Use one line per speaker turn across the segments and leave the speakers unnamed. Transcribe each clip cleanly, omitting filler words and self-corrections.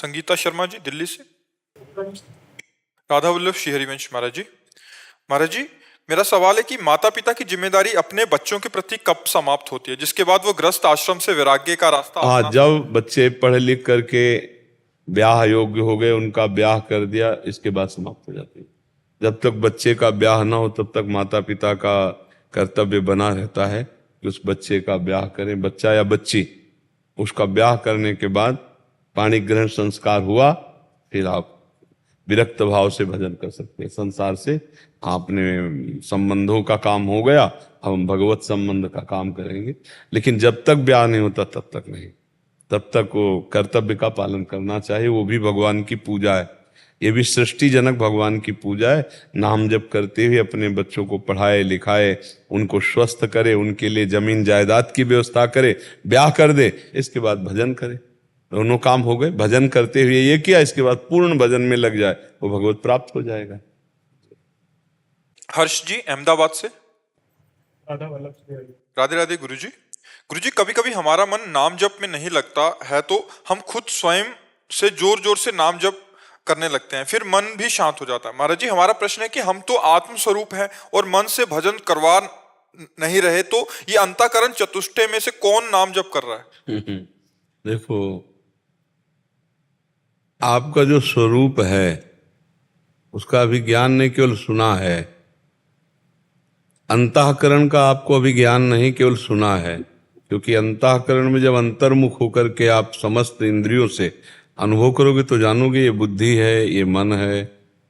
संगीता शर्मा जी दिल्ली से। राधा वल्लभ श्री हरिवंश महाराज जी। महाराज जी, मेरा सवाल है कि माता पिता की जिम्मेदारी अपने बच्चों के प्रति कब समाप्त होती है, जिसके बाद वो गृहस्थ आश्रम से वैराग्य का रास्ता अपना
जब बच्चे पढ़ लिख करके ब्याह योग्य हो गए, उनका ब्याह कर दिया, इसके बाद समाप्त हो जाती है। जब तक बच्चे का ब्याह ना हो तब तक माता पिता का कर्तव्य बना रहता है कि उस बच्चे का ब्याह करें। बच्चा या बच्ची, उसका ब्याह करने के बाद पाणी ग्रहण संस्कार हुआ, फिर आप विरक्त भाव से भजन कर सकते हैं। संसार से आपने संबंधों का काम हो गया, अब हम भगवत संबंध का काम करेंगे। लेकिन जब तक ब्याह नहीं होता तब तक नहीं, तब तक वो कर्तव्य का पालन करना चाहिए। वो भी भगवान की पूजा है, ये भी सृष्टिजनक भगवान की पूजा है। नाम जप करते हुए अपने बच्चों को पढ़ाए लिखाए, उनको स्वस्थ करे, उनके लिए जमीन जायदाद की व्यवस्था करे, ब्याह कर दे, इसके बाद भजन करे। दोनों काम हो गए। भजन करते हुए ये किया, इसके बाद पूर्ण भजन में लग जाए, वो भगवत प्राप्त हो जाएगा।
हर्ष जी अहमदाबाद से। राधे राधे गुरु जी। कभी कभी हमारा मन नाम जप में नहीं लगता है तो हम खुद स्वयं से जोर जोर से नाम जप करने लगते हैं, फिर मन भी शांत हो जाता है। महाराज जी, हमारा प्रश्न है कि हम तो आत्म स्वरूप है और मन से भजन करवा नहीं रहे, तो ये अंतःकरण चतुष्टय में से कौन नाम जप कर रहा है?
देखो, आपका जो स्वरूप है उसका अभी ज्ञान नहीं, केवल सुना है। अंतःकरण का आपको अभी ज्ञान नहीं, केवल सुना है। क्योंकि अंतःकरण में जब अंतर्मुख होकर के आप समस्त इंद्रियों से अनुभव करोगे तो जानोगे ये बुद्धि है, ये मन है,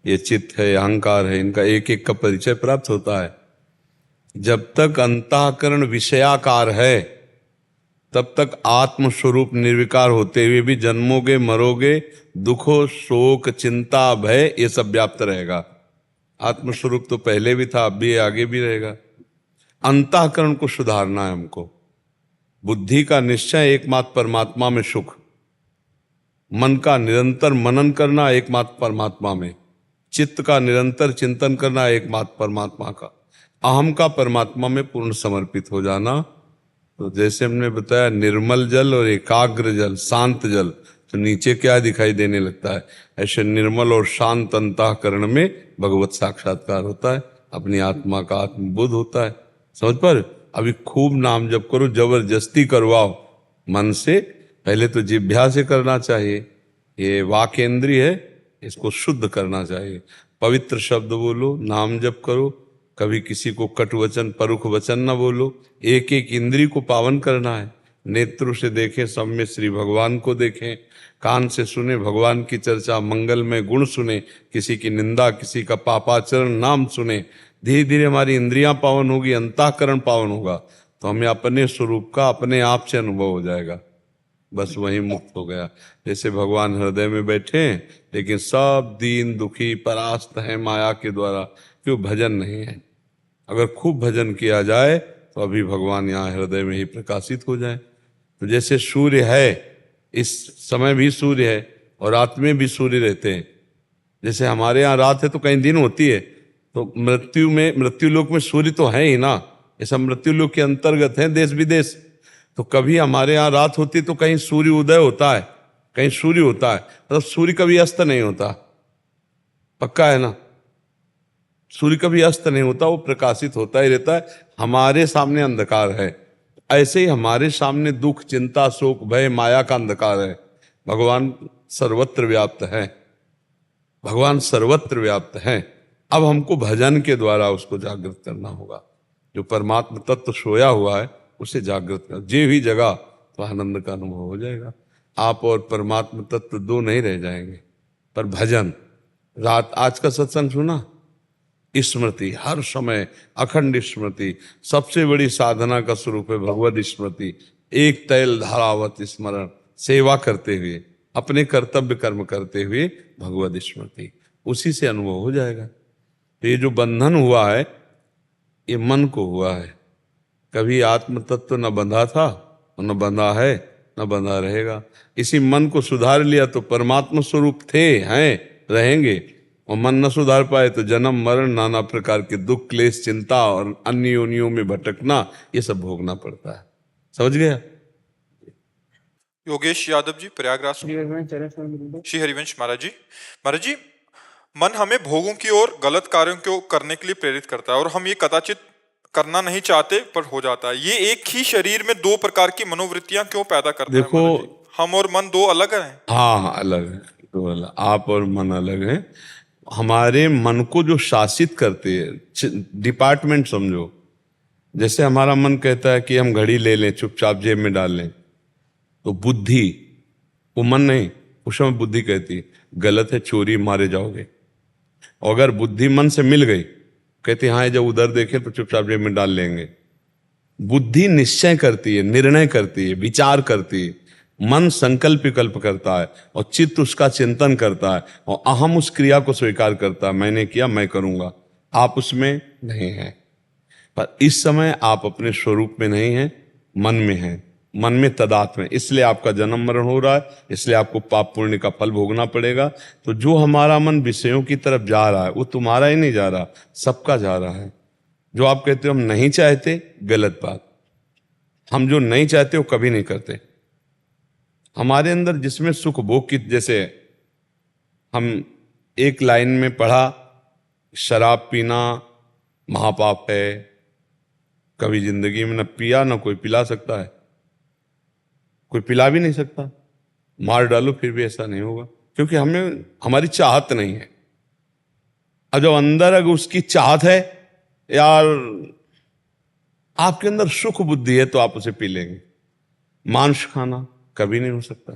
ये चित्त है, अहंकार है, इनका एक एक का परिचय प्राप्त होता है। जब तक अंतःकरण विषयाकार है तब तक आत्मस्वरूप निर्विकार होते हुए भी जन्मोगे, मरोगे, दुखो, शोक, चिंता, भय, ये सब व्याप्त रहेगा। आत्मस्वरूप तो पहले भी था, अब भी, आगे भी रहेगा। अंतःकरण को सुधारना है हमको। बुद्धि का निश्चय एकमात्र परमात्मा में सुख, मन का निरंतर मनन करना एकमात्र परमात्मा में, चित्त का निरंतर चिंतन करना एकमात्र परमात्मा का, अहम का परमात्मा में पूर्ण समर्पित हो जाना। तो जैसे हमने बताया निर्मल जल और एकाग्र जल, शांत जल, तो नीचे क्या दिखाई देने लगता है, ऐसे निर्मल और शांत अंतःकरण में भगवत साक्षात्कार होता है, अपनी आत्मा का आत्मबोध होता है। समझ पर? अभी खूब नाम जप करो, जबरदस्ती करवाओ मन से। पहले तो जिह्वा से करना चाहिए, ये वाक इंद्रिय है, इसको शुद्ध करना चाहिए। पवित्र शब्द बोलो, नाम जप करो, कभी किसी को कटु वचन, परुख वचन न बोलो। एक एक इंद्री को पावन करना है। नेत्र से देखें, सब में श्री भगवान को देखें, कान से सुने भगवान की चर्चा, मंगल में गुण सुने, किसी की निंदा, किसी का पापाचरण नाम सुने। धीरे धीरे हमारी इंद्रियां पावन होगी, अंतःकरण पावन होगा, तो हमें अपने स्वरूप का अपने आप से अनुभव हो जाएगा। बस वही मुक्त हो गया। जैसे भगवान हृदय में बैठे लेकिन सब दीन दुखी परास्त है माया के द्वारा, क्यों? भजन नहीं है। अगर खूब भजन किया जाए तो अभी भगवान यहाँ हृदय में ही प्रकाशित हो जाए। तो जैसे सूर्य है, इस समय भी सूर्य है और रात में भी सूर्य रहते हैं। जैसे हमारे यहाँ रात है तो कहीं दिन होती है, तो मृत्यु लोक में सूर्य तो है ही ना, ये सब मृत्यु लोक के अंतर्गत है, देश विदेश। तो कभी हमारे यहाँ रात होती है तो कहीं सूर्य उदय होता है, कहीं सूर्य होता है, मतलब सूर्य कभी अस्त नहीं होता, पक्का है ना? सूर्य कभी अस्त नहीं होता, वो प्रकाशित होता ही रहता है। हमारे सामने अंधकार है, ऐसे ही हमारे सामने दुख, चिंता, शोक, भय, माया का अंधकार है। भगवान सर्वत्र व्याप्त है, भगवान सर्वत्र व्याप्त है। अब हमको भजन के द्वारा उसको जागृत करना होगा। जो परमात्मा तत्व सोया हुआ है उसे जागृत कर, जे भी जगह तो आनंद का अनुभव हो जाएगा। आप और परमात्मा तत्व दो नहीं रह जाएंगे। पर भजन, रात आज का सत्संग सुना, स्मृति, हर समय अखंड स्मृति, सबसे बड़ी साधना का स्वरूप है भगवत स्मृति। एक तैल धारावत स्मरण, सेवा करते हुए, अपने कर्तव्य कर्म करते हुए भगवत स्मृति, उसी से अनुभव हो जाएगा। तो ये जो बंधन हुआ है ये मन को हुआ है। कभी आत्म तत्व न बंधा था और न बंधा है, न बंधा रहेगा। इसी मन को सुधार लिया तो परमात्मा स्वरूप थे, हैं, रहेंगे। और मन न सुधार पाए तो जन्म मरण, नाना प्रकार के दुख, क्लेश, चिंता और अन्य योनियों में भटकना, ये सब भोगना पड़ता है। समझ गया?
योगेश यादव जी प्रयागराज से। श्री हरिवंश महाराज जी मन हमें भोगों की ओर गलत कार्यों को करने के लिए प्रेरित करता है और हम ये कदाचित करना नहीं चाहते पर हो जाता है। ये एक ही शरीर में दो प्रकार की मनोवृत्तियां क्यों पैदा करता है
देखो,
महाराज जी? हम और मन दो अलग हैं?
हाँ अलग है, दो अलग, आप और मन अलग है। हमारे मन को जो शासित करते हैं डिपार्टमेंट समझो, जैसे हमारा मन कहता है कि हम घड़ी ले लें, चुपचाप जेब में डाल लें, तो बुद्धि, वो मन नहीं, उस समय बुद्धि कहती है गलत है, चोरी, मारे जाओगे। और अगर बुद्धि मन से मिल गई, कहती हाँ जब उधर देखे तो चुपचाप जेब में डाल लेंगे। बुद्धि निश्चय करती है, निर्णय करती है, विचार करती है, मन संकल्प विकल्प करता है और चित्त उसका चिंतन करता है और अहम उस क्रिया को स्वीकार करता है, मैंने किया मैं करूंगा। आप उसमें नहीं हैं, पर इस समय आप अपने स्वरूप में नहीं हैं, मन में हैं, मन में तदात्म है, इसलिए आपका जन्म मरण हो रहा है, इसलिए आपको पाप पुण्य का फल भोगना पड़ेगा। तो जो हमारा मन विषयों की तरफ जा रहा है वो तुम्हारा ही नहीं जा रहा, सबका जा रहा है। जो आप कहते हो हम नहीं चाहते, गलत बात। हम जो नहीं चाहते वो कभी नहीं करते। हमारे अंदर जिसमें सुख भोग की, जैसे हम एक लाइन में पढ़ा शराब पीना महापाप है, कभी जिंदगी में न पिया, न कोई पिला सकता है, कोई पिला भी नहीं सकता, मार डालो फिर भी ऐसा नहीं होगा, क्योंकि हमें हमारी चाहत नहीं है। और जो अंदर अगर उसकी चाहत है, यार आपके अंदर सुख बुद्धि है तो आप उसे पी लेंगे। मांस खाना कभी नहीं हो सकता।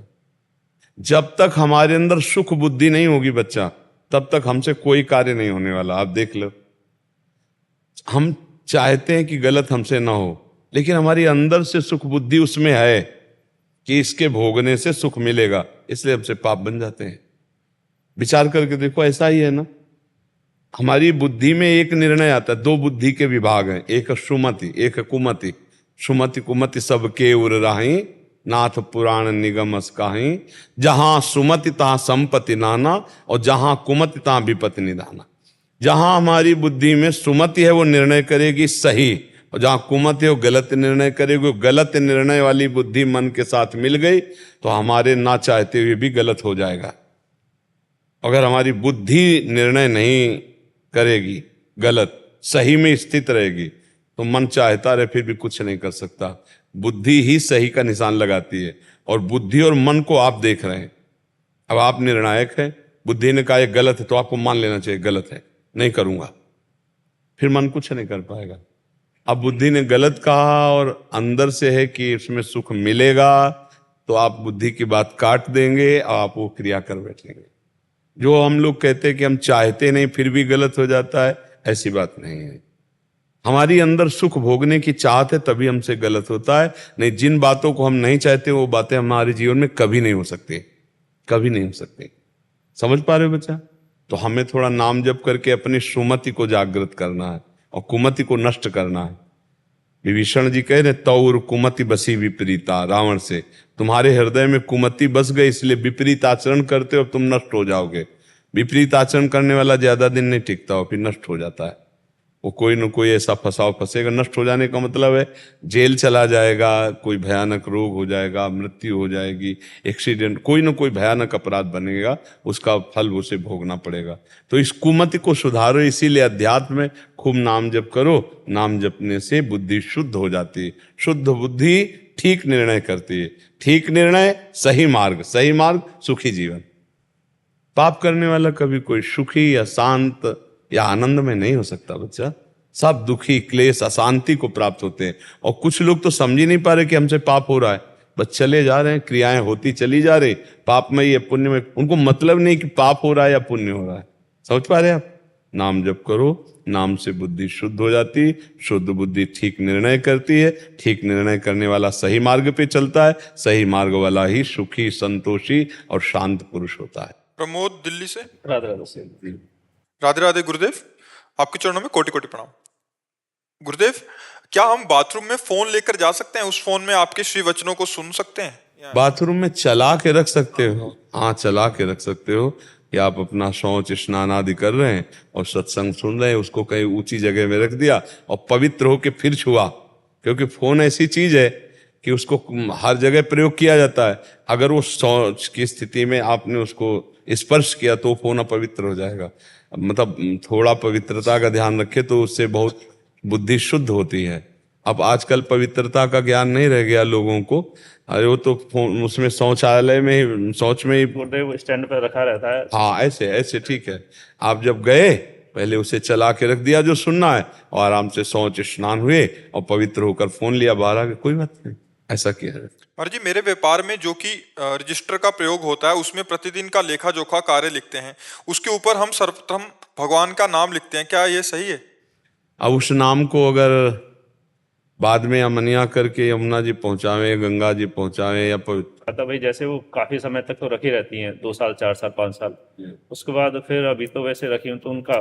जब तक हमारे अंदर सुख बुद्धि नहीं होगी बच्चा, तब तक हमसे कोई कार्य नहीं होने वाला। आप देख लो, हम चाहते हैं कि गलत हमसे ना हो, लेकिन हमारी अंदर से सुख बुद्धि उसमें है कि इसके भोगने से सुख मिलेगा, इसलिए हमसे पाप बन जाते हैं। विचार करके देखो, ऐसा ही है ना। हमारी बुद्धि में एक निर्णय आता है, दो बुद्धि के विभाग हैं, एक सुमति एक कुमति। सुमति कुमति सबके उर राही, नाथ पुराण निगम असकाही। जहां सुमति तहां संपत्ति नाना, और जहां कुमति तहां विपत्ति निधाना। जहां हमारी बुद्धि में सुमति है वो निर्णय करेगी सही, और जहां कुमति है वो गलत निर्णय करेगी। गलत निर्णय वाली बुद्धि मन के साथ मिल गई तो हमारे ना चाहते हुए भी गलत हो जाएगा। अगर हमारी बुद्धि निर्णय नहीं करेगी, गलत सही में स्थित रहेगी, तो मन चाहता रहे फिर भी कुछ नहीं कर सकता। बुद्धि ही सही का निशान लगाती है, और बुद्धि और मन को आप देख रहे हैं। अब आप निर्णायक हैं, बुद्धि ने कहा ये गलत है तो आपको मान लेना चाहिए गलत है, नहीं करूंगा, फिर मन कुछ नहीं कर पाएगा। अब बुद्धि ने गलत कहा और अंदर से है कि इसमें सुख मिलेगा, तो आप बुद्धि की बात काट देंगे और आप वो क्रिया कर बैठेंगे। जो हम लोग कहते हैं कि हम चाहते नहीं फिर भी गलत हो जाता है, ऐसी बात नहीं है। हमारी अंदर सुख भोगने की चाहत है तभी हमसे गलत होता है, नहीं जिन बातों को हम नहीं चाहते वो बातें हमारे जीवन में कभी नहीं हो सकती, कभी नहीं हो सकती। समझ पा रहे हो बच्चा? तो हमें थोड़ा नाम जप करके अपनी सुमति को जागृत करना है और कुमति को नष्ट करना है। विभीषण जी कह रहे तौर कुमति बसी विपरीता, रावण से तुम्हारे हृदय में कुमति बस गई, इसलिए विपरीत आचरण करते हो, तुम नष्ट हो जाओगे। विपरीत आचरण करने वाला ज्यादा दिन नहीं टिकता हो, फिर नष्ट हो जाता है। वो कोई न कोई ऐसा फंसाव फंसेगा। नष्ट हो जाने का मतलब है जेल चला जाएगा, कोई भयानक रोग हो जाएगा, मृत्यु हो जाएगी, एक्सीडेंट, कोई न कोई भयानक अपराध बनेगा, उसका फल उसे भोगना पड़ेगा। तो इस कुमति को सुधारो, इसीलिए अध्यात्म में खूब नाम जप करो। नाम जपने से बुद्धि शुद्ध हो जाती है। शुद्ध बुद्धि ठीक निर्णय करती है। ठीक निर्णय सही मार्ग, सही मार्ग सुखी जीवन। पाप करने वाला कभी कोई सुखी या शांत या आनंद में नहीं हो सकता बच्चा। सब दुखी, क्लेश, अशांति को प्राप्त होते हैं। और कुछ लोग तो समझ ही नहीं पा रहे कि हमसे पाप हो रहा है, बस चले जा रहे हैं, क्रियाएं होती चली जा रही, पाप में या पुण्य में, उनको मतलब नहीं कि पाप हो रहा है या पुण्य हो रहा है। समझ पा रहे आप? नाम जप करो, नाम से बुद्धि शुद्ध हो जाती। शुद्ध बुद्धि ठीक निर्णय करती है। ठीक निर्णय करने वाला सही मार्ग पे चलता है। सही मार्ग वाला ही सुखी, संतोषी और शांत पुरुष होता है।
प्रमोद दिल्ली से।
राधे राधे से।
राधे राधे गुरुदेव, आपके चरणों में कोटि कोटि प्रणाम। गुरुदेव, क्या हम बाथरूम में फोन लेकर जा सकते हैं? उस फोन में आपके श्री वचनों को सुन सकते हैं?
बाथरूम में चला के रख सकते हो, हाँ चला के रख सकते हो कि आप अपना शौच स्नान आदि कर रहे हैं और सत्संग सुन रहे हैं, उसको कहीं ऊंची जगह में रख दिया और पवित्र होके फिर छुआ। क्योंकि फोन ऐसी चीज है कि उसको हर जगह प्रयोग किया जाता है। अगर वो शौच की स्थिति में आपने उसको स्पर्श किया तो फोन अपवित्र हो जाएगा। मतलब थोड़ा पवित्रता का ध्यान रखे तो उससे बहुत बुद्धि शुद्ध होती है। अब आजकल पवित्रता का ज्ञान नहीं रह गया लोगों को। अरे वो तो उसमें शौचालय में ही, शौच में ही,
गुरुदेव स्टैंड पे रखा रहता है।
हाँ ऐसे ऐसे ठीक है। आप जब गए पहले उसे चला के रख दिया जो सुनना है, और आराम से शौच स्नान हुए और पवित्र होकर फोन लिया, बाहर आ गए, कोई बात नहीं, ऐसा किया जाए।
और जी मेरे व्यापार में जो कि रजिस्टर का प्रयोग होता है उसमें प्रतिदिन का लेखा जोखा कार्य लिखते हैं, उसके ऊपर हम सर्वप्रथम भगवान का नाम लिखते हैं, क्या ये सही है?
अब उस नाम को अगर बाद में अमनिया करके यमुना जी पहुंचावे, गंगा जी पौंचावे या
तो भाई जैसे वो काफी समय तक तो रखी रहती हैं, 2 साल 4 साल 5 साल, उसके बाद फिर अभी तो वैसे रखी हूँ तो उनका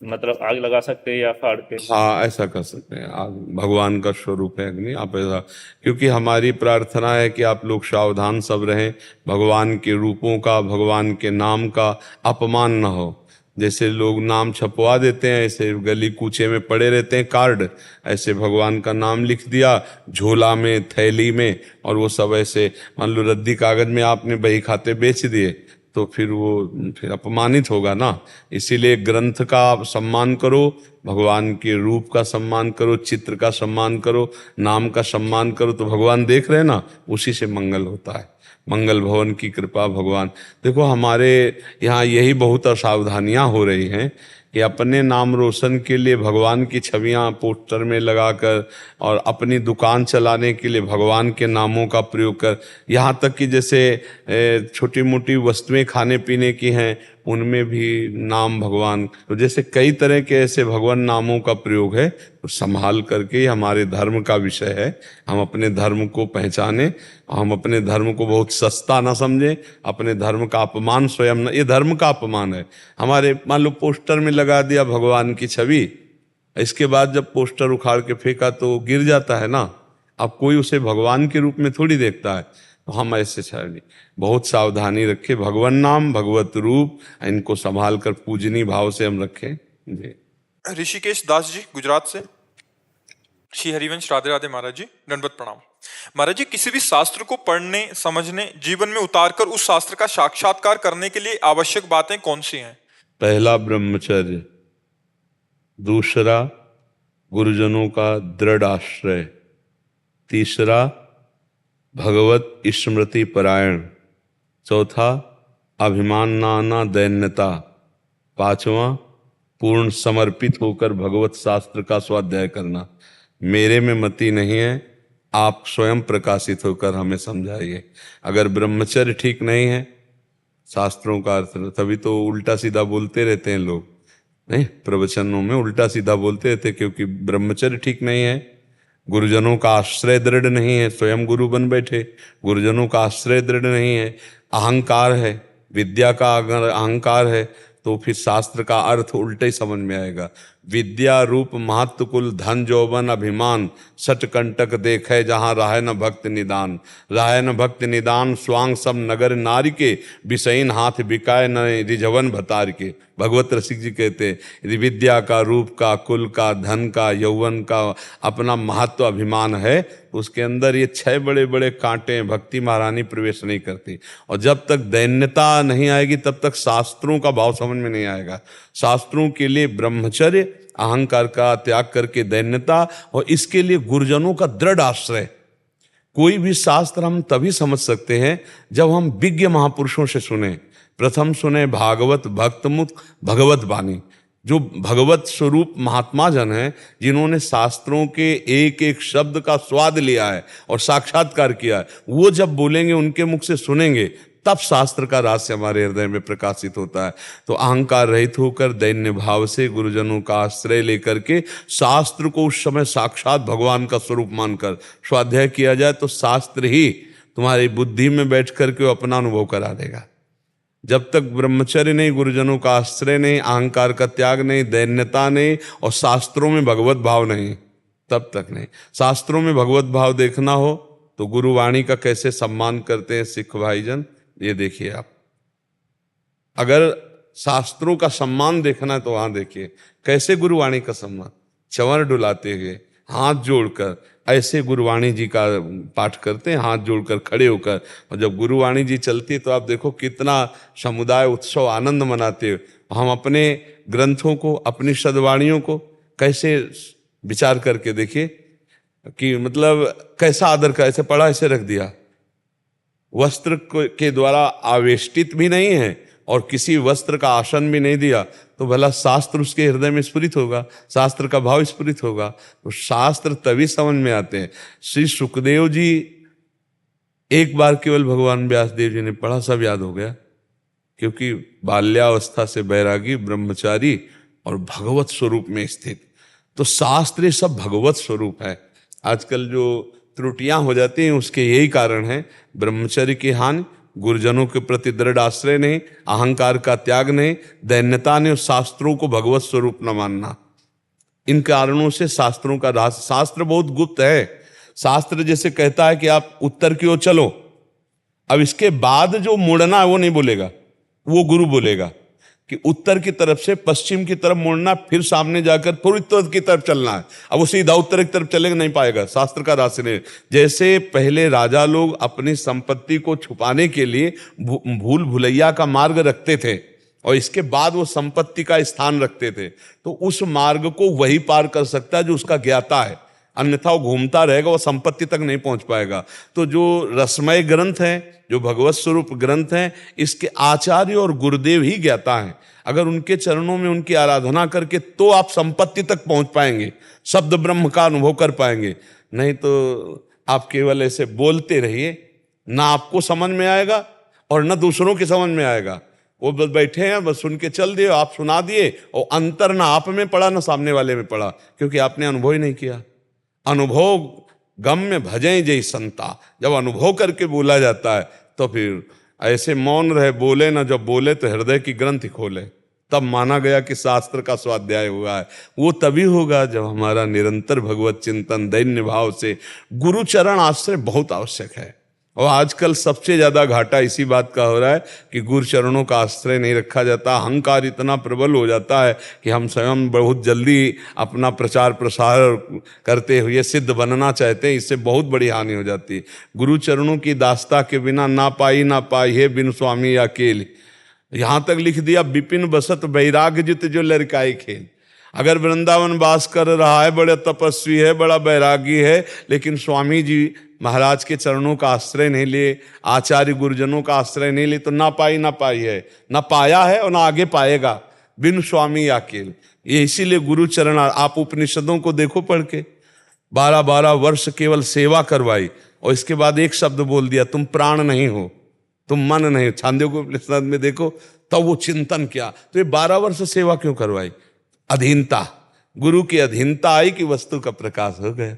मतलब आग लगा सकते हैं या फाड़ के।
हाँ ऐसा कर सकते हैं। आप भगवान का स्वरूप है अग्नि, आप ऐसा, क्योंकि हमारी प्रार्थना है कि आप लोग सावधान सब रहें, भगवान के रूपों का, भगवान के नाम का अपमान न हो। जैसे लोग नाम छपवा देते हैं, ऐसे गली कूचे में पड़े रहते हैं कार्ड, ऐसे भगवान का नाम लिख दिया झोला में, थैली में, और वो सब ऐसे मान लो रद्दी कागज में आपने बही खाते बेच दिए तो फिर वो फिर अपमानित होगा ना। इसीलिए ग्रंथ का सम्मान करो, भगवान के रूप का सम्मान करो, चित्र का सम्मान करो, नाम का सम्मान करो, तो भगवान देख रहे हैं ना, उसी से मंगल होता है। मंगल भवन की कृपा भगवान। देखो हमारे यहाँ यही बहुत असावधानियां हो रही हैं कि अपने नाम रोशन के लिए भगवान की छवियां पोस्टर में लगाकर और अपनी दुकान चलाने के लिए भगवान के नामों का प्रयोग कर, यहाँ तक कि जैसे छोटी मोटी वस्तुएं खाने पीने की हैं उनमें भी नाम भगवान, तो जैसे कई तरह के ऐसे भगवान नामों का प्रयोग है, तो संभाल करके हमारे धर्म का विषय है। हम अपने धर्म को पहचाने, हम अपने धर्म को बहुत सस्ता ना समझें, अपने धर्म का अपमान स्वयं न, ये धर्म का अपमान है। हमारे मान लो पोस्टर में लगा दिया भगवान की छवि, इसके बाद जब पोस्टर उखाड़ के फेंका तो गिर जाता है ना। अब कोई उसे भगवान के रूप में थोड़ी देखता है, तो हम ऐसे छवि बहुत सावधानी रखें, भगवान नाम भगवत रूप इनको संभाल कर पूजनीय भाव से हम रखें जी।
ऋषिकेश दास जी गुजरात से। श्री हरिवंश राधे राधे महाराज जी, दंडवत प्रणाम। महाराज जी, किसी भी शास्त्र को पढ़ने समझने जीवन में उतारकर उस शास्त्र का साक्षात्कार करने के लिए आवश्यक बातें कौन सी हैं?
पहला ब्रह्मचर्य, दूसरा गुरुजनों का दृढ़ आश्रय, तीसरा भगवत स्मृति परायण, चौथा अभिमान नाना दैन्यता, पांचवा पूर्ण समर्पित होकर भगवत शास्त्र का स्वाध्याय करना। मेरे में मति नहीं है, आप स्वयं प्रकाशित होकर हमें समझाइए। अगर ब्रह्मचर्य ठीक नहीं है, शास्त्रों का अर्थ, तभी तो उल्टा सीधा बोलते रहते हैं लोग, नहीं प्रवचनों में उल्टा सीधा बोलते रहते, क्योंकि ब्रह्मचर्य ठीक नहीं है, गुरुजनों का आश्रय दृढ़ नहीं है, स्वयं गुरु बन बैठे, गुरुजनों का आश्रय दृढ़ नहीं है, अहंकार है, विद्या का अगर अहंकार है तो फिर शास्त्र का अर्थ उल्टे ही समझ में आएगा। विद्या रूप महत्व कुल धन जौवन अभिमान, सट कंटक देखे जहाँ राहे न भक्त निदान, राहे न भक्त निदान स्वांग सब नगर नारी के, विषयीन हाथ बिकाए न रिझवन भतार के। भगवत रसिक जी कहते हैं विद्या का, रूप का, कुल का, धन का, यौवन का अपना महत्व अभिमान है, उसके अंदर ये 6 बड़े बड़े कांटे हैं, भक्ति महारानी प्रवेश नहीं करती। और जब तक दैन्यता नहीं आएगी तब तक शास्त्रों का भाव समझ में नहीं आएगा। शास्त्रों के लिए ब्रह्मचर्य, अहंकार का त्याग करके दैन्यता, और इसके लिए गुरुजनों का दृढ़ आश्रय। कोई भी शास्त्र हम तभी समझ सकते हैं जब हम विज्ञ महापुरुषों से सुने। प्रथम सुने भागवत भक्तमुख भगवत वाणी, जो भगवत स्वरूप महात्मा जन हैं, जिन्होंने शास्त्रों के एक एक शब्द का स्वाद लिया है और साक्षात्कार किया है, वो जब बोलेंगे, उनके मुख से सुनेंगे, तब शास्त्र का रहस्य हमारे हृदय में प्रकाशित होता है। तो अहंकार रहित होकर दैन्य भाव से गुरुजनों का आश्रय लेकर के शास्त्र को उस समय साक्षात भगवान का स्वरूप मानकर स्वाध्याय किया जाए, तो शास्त्र ही तुम्हारी बुद्धि में बैठ करके वो अपना अनुभव करा देगा। जब तक ब्रह्मचर्य नहीं, गुरुजनों का आश्रय नहीं, अहंकार का त्याग नहीं, दैन्यता नहीं, और शास्त्रों में भगवत भाव नहीं, तब तक नहीं। शास्त्रों में भगवत भाव देखना हो तो गुरुवाणी का कैसे सम्मान करते हैं सिख भाईजन, ये देखिए आप। अगर शास्त्रों का सम्मान देखना है तो वहां देखिए कैसे गुरुवाणी का सम्मान, चंवर डुलाते हुए, हाथ जोड़कर ऐसे गुरुवाणी जी का पाठ करते हैं, हाथ जोड़कर खड़े होकर। और जब गुरुवाणी जी चलती है तो आप देखो कितना समुदाय उत्सव आनंद मनाते हो। हम अपने ग्रंथों को, अपनी सद्वाणियों को कैसे विचार करके देखिए कि मतलब कैसा आदर का, ऐसे पढ़ा ऐसे रख दिया, वस्त्र के द्वारा आवेष्टित भी नहीं है और किसी वस्त्र का आसन भी नहीं दिया, तो भला शास्त्र उसके हृदय में स्फुरित होगा, शास्त्र का भाव स्फुरित होगा। तो शास्त्र तभी समझ में आते हैं। श्री सुखदेव जी एक बार केवल भगवान व्यास देव जी ने पढ़ा, सब याद हो गया, क्योंकि बाल्यावस्था से बैरागी, ब्रह्मचारी और भगवत स्वरूप में स्थित। तो शास्त्र ये सब भगवत स्वरूप है। आजकल जो त्रुटियां हो जाती हैं उसके यही कारण है, ब्रह्मचर्य की हानि, गुरुजनों के प्रति दृढ़ आश्रय नहीं, अहंकार का त्याग नहीं, दैन्यता ने, शास्त्रों को भगवत स्वरूप न मानना। इन कारणों से शास्त्रों का रहस्य, शास्त्र बहुत गुप्त है। शास्त्र जैसे कहता है कि आप उत्तर की ओर चलो, अब इसके बाद जो मुड़ना है वो नहीं बोलेगा, वो गुरु बोलेगा कि उत्तर की तरफ से पश्चिम की तरफ मुड़ना, फिर सामने जाकर फिर उत्तर की तरफ चलना है। अब वो सीधा उत्तर की तरफ चलेगा, नहीं पाएगा, शास्त्र का रास्ते नहीं। जैसे पहले राजा लोग अपनी संपत्ति को छुपाने के लिए भूल भुलैया का मार्ग रखते थे और इसके बाद वो संपत्ति का स्थान रखते थे, तो उस मार्ग को वही पार कर सकता है जो उसका ज्ञाता है, अन्यथा वो घूमता रहेगा, वो संपत्ति तक नहीं पहुंच पाएगा। तो जो रसमय ग्रंथ हैं, जो भगवत स्वरूप ग्रंथ हैं, इसके आचार्य और गुरुदेव ही ज्ञाता हैं। अगर उनके चरणों में उनकी आराधना करके तो आप संपत्ति तक पहुंच पाएंगे, शब्द ब्रह्म का अनुभव कर पाएंगे। नहीं तो आप केवल ऐसे बोलते रहिए, ना आपको समझ में आएगा और ना दूसरों के समझ में आएगा। वो बस बैठे हैं, बस सुन के चल दिए, आप सुना दिए, और अंतर ना आप में पड़ा ना सामने वाले में पड़ा, क्योंकि आपने अनुभव ही नहीं किया। अनुभव गम्य भजें जय संता, जब अनुभव करके बोला जाता है तो फिर ऐसे मौन रहे, बोले ना, जब बोले तो हृदय की ग्रंथि खोले, तब माना गया कि शास्त्र का स्वाध्याय हुआ है। वो तभी होगा जब हमारा निरंतर भगवत चिंतन दैन्य भाव से, गुरु चरण आश्रय बहुत आवश्यक है। और आजकल सबसे ज्यादा घाटा इसी बात का हो रहा है कि गुरु चरणों का आश्रय नहीं रखा जाता। अहंकार इतना प्रबल हो जाता है कि हम स्वयं बहुत जल्दी अपना प्रचार प्रसार करते हुए सिद्ध बनना चाहते हैं, इससे बहुत बड़ी हानि हो जाती है। गुरु चरणों की दास्ता के बिना ना पाई है बिन स्वामी अकेले, यहां तक लिख दिया विपिन बसत बैराग जित जो लड़काई खेल। अगर वृंदावन वास कर रहा है, बड़ा तपस्वी है, बड़ा बैरागी है, लेकिन स्वामी जी महाराज के चरणों का आश्रय नहीं लिए, आचार्य गुरुजनों का आश्रय नहीं लिए, तो ना पाई है, ना पाया है और ना आगे पाएगा, बिन स्वामी अकेल। ये इसीलिए गुरु चरण, आप उपनिषदों को देखो पढ़ के, 12-12 वर्ष केवल सेवा करवाई और इसके बाद एक शब्द बोल दिया, तुम प्राण नहीं हो, तुम मन नहीं हो। छांदोग्य उपनिषद में देखो, तब वो चिंतन किया। तो ये 12 वर्ष सेवा क्यों करवाई? अधीनता, गुरु की अधीनता आई कि वस्तु का प्रकाश हो गया।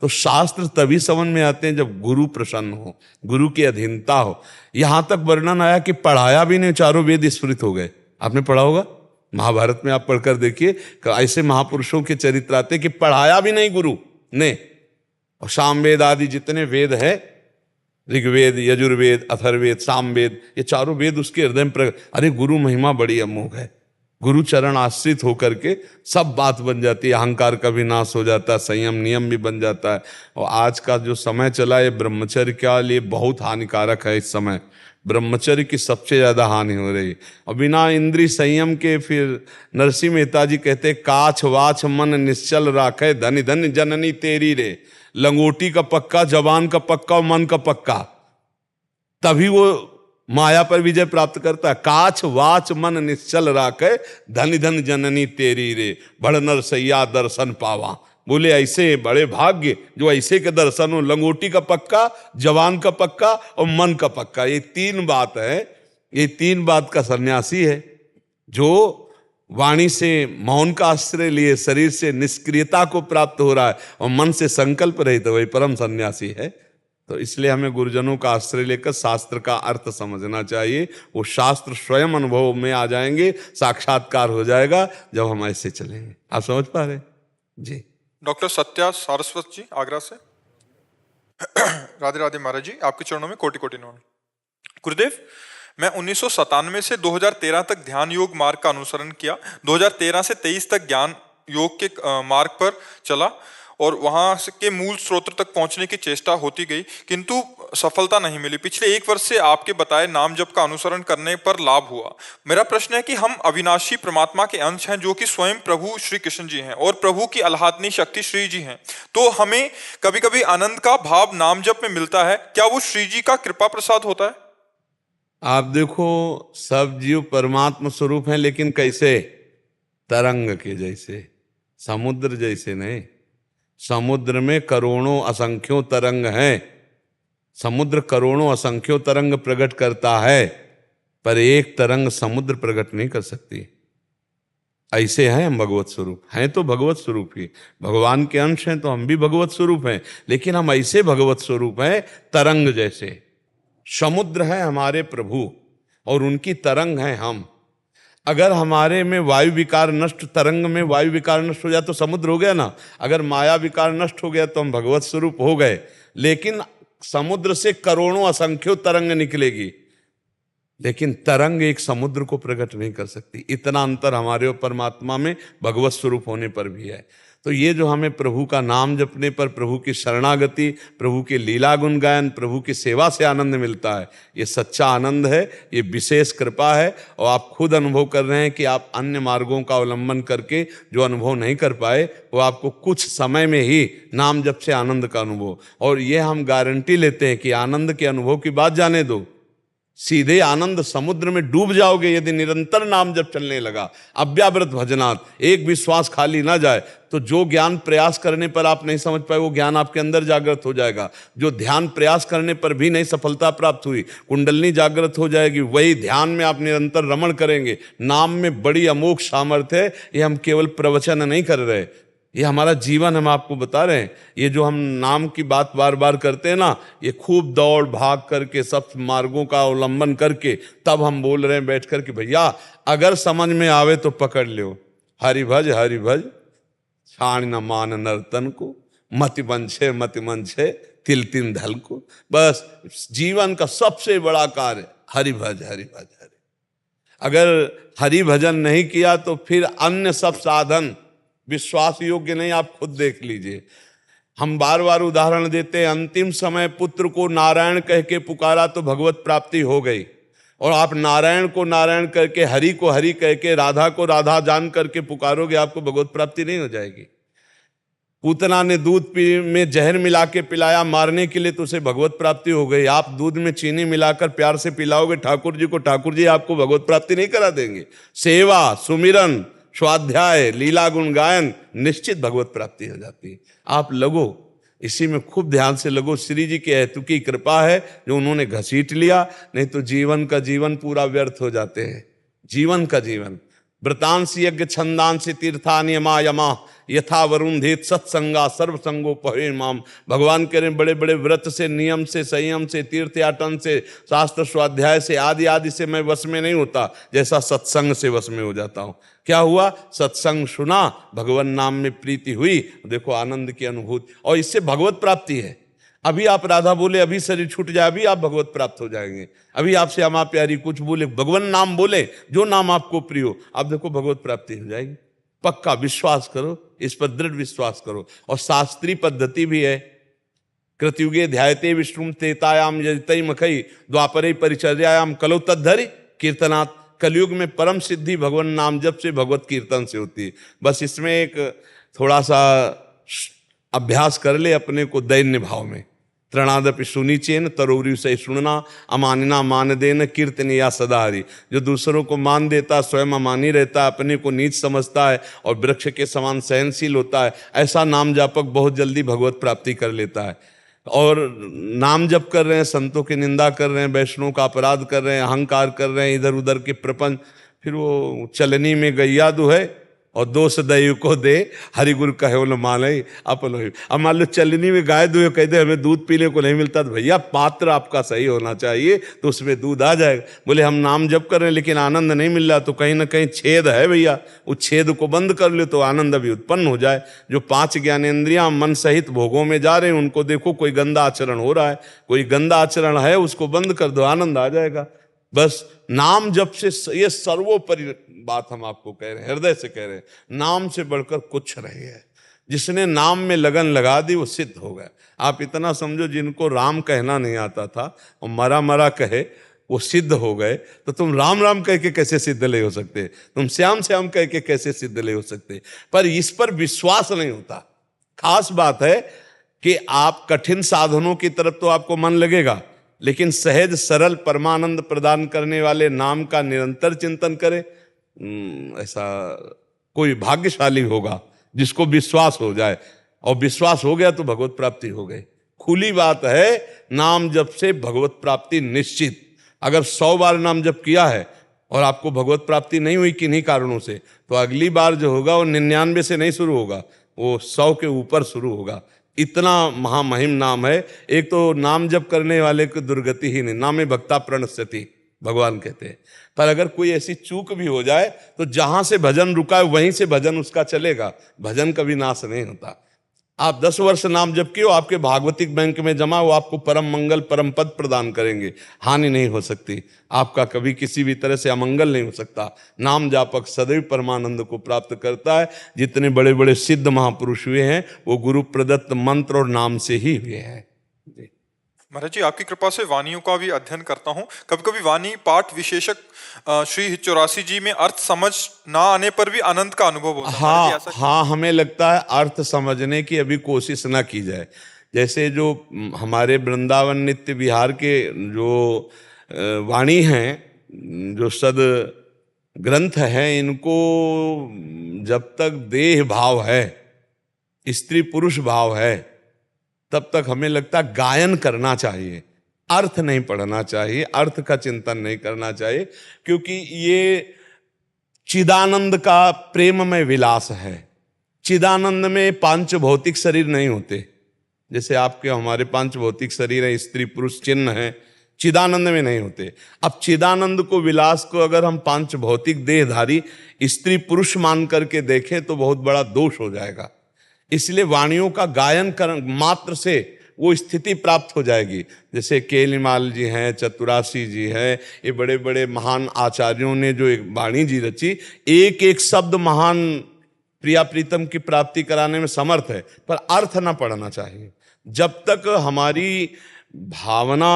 तो शास्त्र तभी समझ में आते हैं जब गुरु प्रसन्न हो, गुरु की अधीनता हो। यहां तक वर्णन आया कि पढ़ाया भी नहीं, चारों वेद स्फुरित हो गए। आपने पढ़ा होगा महाभारत में, आप पढ़कर देखिए, ऐसे महापुरुषों के चरित्र आते कि पढ़ाया भी नहीं गुरु ने। और सामवेद आदि जितने वेद है, ऋग्वेद, यजुर्वेद, अथर्ववेद, सामवेद, ये चारों वेद उसके हृदय में अरे गुरु महिमा बड़ी अमोघ है। गुरु चरण आश्रित होकर के सब बात बन जाती है, अहंकार का भी नाश हो जाता है, संयम नियम भी बन जाता है। और आज का जो समय चला है ब्रह्मचर्य के लिए बहुत हानिकारक है। इस समय ब्रह्मचर्य की सबसे ज्यादा हानि हो रही है। और बिना इंद्रिय संयम के फिर नरसिंह मेहता जी कहते, काछ वाछ मन निश्चल राखे, धन धन जननी तेरी रे। लंगोटी का पक्का, जबान का पक्का और मन का पक्का, तभी वो माया पर विजय प्राप्त करता है। काछ वाच मन निश्चल राखे, धन धन जननी तेरी रे। बड़ नर सैया दर्शन पावा। बोले ऐसे बड़े भाग्य जो ऐसे के दर्शन हो, लंगोटी का पक्का, जवान का पक्का और मन का पक्का। ये 3 बात है, ये 3 बात का सन्यासी है जो वाणी से मौन का आश्रय लिए, शरीर से निष्क्रियता को प्राप्त हो रहा है और मन से संकल्प रहित, वही परम सन्यासी है। तो इसलिए हमें गुरुजनों का आश्रय लेकर शास्त्र का अर्थ समझना चाहिए। वो शास्त्र स्वयं अनुभव में आ जाएंगे, साक्षात्कार हो जाएगा जब हम ऐसे चलेंगे। आप समझ पा रहे जी?
डॉक्टर सत्या सारस्वत जी आगरा से। राधे राधे महाराज जी, आपके चरणों में कोटि कोटि नमन। गुरुदेव, मैं 1997 से 2013 तक ध्यान योग मार्ग का अनुसरण किया। 2013 से 23 तक ज्ञान योग के मार्ग पर चला और वहां से के मूल स्रोत तक पहुंचने की चेष्टा होती गई, किंतु सफलता नहीं मिली। पिछले 1 वर्ष से आपके बताए नाम जप का अनुसरण करने पर लाभ हुआ। मेरा प्रश्न है कि हम अविनाशी परमात्मा के अंश हैं जो कि स्वयं प्रभु श्री कृष्ण जी हैं और प्रभु की आह्लादनी शक्ति श्री जी हैं, तो हमें कभी कभी आनंद का भाव नाम जप में मिलता है, क्या वो श्री जी का कृपा प्रसाद होता है?
आप देखो, सब जीव परमात्मा स्वरूप हैं, लेकिन कैसे? तरंग के जैसे, समुद्र जैसे नहीं। समुद्र में करोड़ों असंख्यों तरंग हैं, समुद्र करोड़ों असंख्यों तरंग प्रकट करता है, पर एक तरंग समुद्र प्रकट नहीं कर सकती। ऐसे हैं हम भगवत स्वरूप, हैं तो भगवत स्वरूप ही, भगवान के अंश हैं तो हम भी भगवत स्वरूप हैं, लेकिन हम ऐसे भगवत स्वरूप हैं तरंग जैसे। समुद्र है हमारे प्रभु और उनकी तरंग है हम। अगर हमारे में वायु विकार नष्ट, तरंग में वायु विकार नष्ट हो जाए तो समुद्र हो गया ना। अगर माया विकार नष्ट हो गया तो हम भगवत स्वरूप हो गए। लेकिन समुद्र से करोड़ों असंख्यों तरंग निकलेगी, लेकिन तरंग एक समुद्र को प्रकट नहीं कर सकती। इतना अंतर हमारे और परमात्मा में भगवत स्वरूप होने पर भी है। तो ये जो हमें प्रभु का नाम जपने पर, प्रभु की शरणागति, प्रभु के लीला गुण गायन, प्रभु की सेवा से आनंद मिलता है, ये सच्चा आनंद है, ये विशेष कृपा है। और आप खुद अनुभव कर रहे हैं कि आप अन्य मार्गों का अवलंबन करके जो अनुभव नहीं कर पाए, वो आपको कुछ समय में ही नाम जप से आनंद का अनुभव। और ये हम गारंटी लेते हैं कि आनंद के अनुभव की बात जाने दो, सीधे आनंद समुद्र में डूब जाओगे यदि निरंतर नाम जब चलने लगा। अव्याव्रत भजनात्, एक भी श्वास खाली ना जाए। तो जो ज्ञान प्रयास करने पर आप नहीं समझ पाए, वो ज्ञान आपके अंदर जागृत हो जाएगा। जो ध्यान प्रयास करने पर भी नहीं सफलता प्राप्त हुई, कुंडलनी जागृत हो जाएगी। वही ध्यान में आप निरंतर रमण करेंगे। नाम में बड़ी अमोघ सामर्थ्य है। ये हम केवल प्रवचन नहीं कर रहे, ये हमारा जीवन हम आपको बता रहे हैं। ये जो हम नाम की बात बार बार करते हैं ना, ये खूब दौड़ भाग करके सब मार्गों का अवलंबन करके तब हम बोल रहे हैं बैठ कर कि भैया अगर समझ में आवे तो पकड़ लो। हरि भज छाण न मान नर्तन को, मति मंछे तिल तिन धल को। बस जीवन का सबसे बड़ा कार्य हरि भज हरि। अगर हरि भजन नहीं किया तो फिर अन्य सब साधन विश्वास योग्य नहीं। आप खुद देख लीजिए, हम बार बार उदाहरण देते हैं। अंतिम समय पुत्र को नारायण कह के पुकारा तो भगवत प्राप्ति हो गई, और आप नारायण को नारायण करके, हरि को हरि कह के, राधा को राधा जान करके पुकारोगे, आपको भगवत प्राप्ति नहीं हो जाएगी। पूतना ने दूध में जहर मिला के पिलाया मारने के लिए, तो उसे भगवत प्राप्ति हो गई। आप दूध में चीनी मिलाकर प्यार से पिलाओगे ठाकुर जी को, ठाकुर जी आपको भगवत प्राप्ति नहीं करा देंगे। सेवा, सुमिरन, स्वाध्याय, लीला गुण गायन, निश्चित भगवत प्राप्ति हो जाती है। आप लगो, इसी में खूब ध्यान से लगो। श्री जी के हेतु की कृपा है जो उन्होंने घसीट लिया, नहीं तो जीवन का जीवन पूरा व्यर्थ हो जाते हैं। जीवन का जीवन व्रतांसी यज्ञ छंदांसी तीर्था नियमा यमा यथा वरुण धीत सत्संगा सर्वसंगो पहे माम। भगवान कह रहे हैं बड़े बड़े व्रत से, नियम से, संयम से, तीर्थयाटन से, शास्त्र स्वाध्याय से, आदि आदि से मैं वश में नहीं होता, जैसा सत्संग से वश में हो जाता हूँ। क्या हुआ? सत्संग सुना, भगवान नाम में प्रीति हुई, देखो आनंद की अनुभूति, और इससे भगवत प्राप्ति है। अभी आप राधा बोले, अभी शरीर छूट जाए, अभी आप भगवत प्राप्त हो जाएंगे। अभी आपसे अमा प्यारी कुछ बोले, भगवान नाम बोले, जो नाम आपको प्रिय हो, आप देखो भगवत प्राप्ति हो जाएगी। पक्का विश्वास करो, इस पर दृढ़ विश्वास करो। और शास्त्रीय पद्धति भी है। कृतयुगे ध्यायते विष्णुम तेतायाम यजतै मखई द्वापरे परिचर्यायाम कलौ तद्धरि कीर्तनात्। कलयुग में परम सिद्धि भगवान नाम जप से, भगवत कीर्तन से होती है। बस इसमें एक थोड़ा सा अभ्यास कर ले अपने को दैन्य भाव में। तृणादपि सुनीचेन तरोरी से सुनना अमानना मान देन कीर्तन या सदा हरि। जो दूसरों को मान देता, स्वयं अमानी रहता, अपने को नीच समझता है और वृक्ष के समान सहनशील होता है, ऐसा नाम जापक बहुत जल्दी भगवत प्राप्ति कर लेता है। और नाम जप कर रहे हैं, संतों की निंदा कर रहे हैं, वैष्णव का अपराध कर रहे हैं, अहंकार कर रहे हैं, इधर उधर के प्रपंच, फिर वो चलनी में गैया दो है और दोष दैव को दे हरि गुरु कहे न माने अपन। अब मान लो चलनी में गाय दुहे कह दे हमें दूध पीने को नहीं मिलता, तो भैया पात्र आपका सही होना चाहिए तो उसमें दूध आ जाएगा। बोले हम नाम जप कर रहे हैं लेकिन आनंद नहीं मिल रहा, तो कहीं ना कहीं छेद है भैया, उस छेद को बंद कर लो तो आनंद अभी उत्पन्न हो जाए। जो 5 ज्ञानेंद्रियां मन सहित भोगों में जा रहे हैं, उनको देखो कोई गंदा आचरण हो रहा है, कोई गंदा आचरण है, उसको बंद कर दो, आनंद आ जाएगा। बस नाम जप से, ये सर्वोपरि बात हम आपको कह रहे हैं, हृदय से कह रहे हैं, नाम से बढ़कर कुछ नहीं है। जिसने नाम में लगन लगा दी वो सिद्ध हो गया। आप इतना समझो, जिनको राम कहना नहीं आता था और मरा मरा कहे वो सिद्ध हो गए, तो तुम राम राम कह के कैसे सिद्ध नहीं हो सकते? तुम श्याम श्याम कह के कैसे सिद्ध नहीं हो सकते? पर इस पर विश्वास नहीं होता। खास बात है कि आप कठिन साधनों की तरफ तो आपको मन लगेगा, लेकिन सहज सरल परमानंद प्रदान करने वाले नाम का निरंतर चिंतन करें, ऐसा कोई भाग्यशाली होगा जिसको विश्वास हो जाए। और विश्वास हो गया तो भगवत प्राप्ति हो गई। खुली बात है, नाम जप से भगवत प्राप्ति निश्चित। अगर 100 बार नाम जप किया है और आपको भगवत प्राप्ति नहीं हुई किन्हीं कारणों से, तो अगली बार जो होगा वो 99 से नहीं शुरू होगा, वो 100 के ऊपर शुरू होगा। इतना महामहिम नाम है। एक तो नाम जप करने वाले को दुर्गति ही नहीं, नामे भक्ता प्रणश्यति भगवान कहते हैं। पर अगर कोई ऐसी चूक भी हो जाए तो जहां से भजन रुका है वहीं से भजन उसका चलेगा, भजन कभी नाश नहीं होता। आप 10 वर्ष नाम जप किए, आपके भागवतिक बैंक में जमा, वो आपको परम मंगल परम पद प्रदान करेंगे, हानि नहीं हो सकती, आपका कभी किसी भी तरह से अमंगल नहीं हो सकता। नाम जापक सदैव परमानंद को प्राप्त करता है। जितने बड़े बड़े सिद्ध महापुरुष हुए हैं वो गुरु प्रदत्त मंत्र और नाम से ही हुए हैं।
महाराज जी, आपकी कृपा से वाणियों का भी अध्ययन करता हूँ। कभी कभी वाणी पाठ विशेषक श्री 84 जी में अर्थ समझ ना आने पर भी आनंद का अनुभव होता है।
हाँ, हमें लगता है अर्थ समझने की अभी कोशिश ना की जाए। जैसे जो हमारे वृंदावन नित्य विहार के जो वाणी हैं, जो सद ग्रंथ हैं, इनको जब तक देह भाव है, स्त्री पुरुष भाव है, तब तक हमें लगता है गायन करना चाहिए, अर्थ नहीं पढ़ना चाहिए, अर्थ का चिंतन नहीं करना चाहिए, क्योंकि ये चिदानंद का प्रेममय विलास है। चिदानंद में 5 भौतिक शरीर नहीं होते, जैसे आपके हमारे 5 भौतिक शरीर है, स्त्री पुरुष चिन्ह है, चिदानंद में नहीं होते। अब चिदानंद को, विलास को अगर हम 5 भौतिक देहधारी स्त्री पुरुष मान करके देखें तो बहुत बड़ा दोष हो जाएगा। इसलिए वाणियों का गायन कर मात्र से वो स्थिति प्राप्त हो जाएगी। जैसे केलिमाल जी हैं, चतुरासी जी हैं, ये बड़े बड़े महान आचार्यों ने जो एक वाणी जी रची, एक एक शब्द महान प्रिया प्रीतम की प्राप्ति कराने में समर्थ है, पर अर्थ ना पढ़ना चाहिए। जब तक हमारी भावना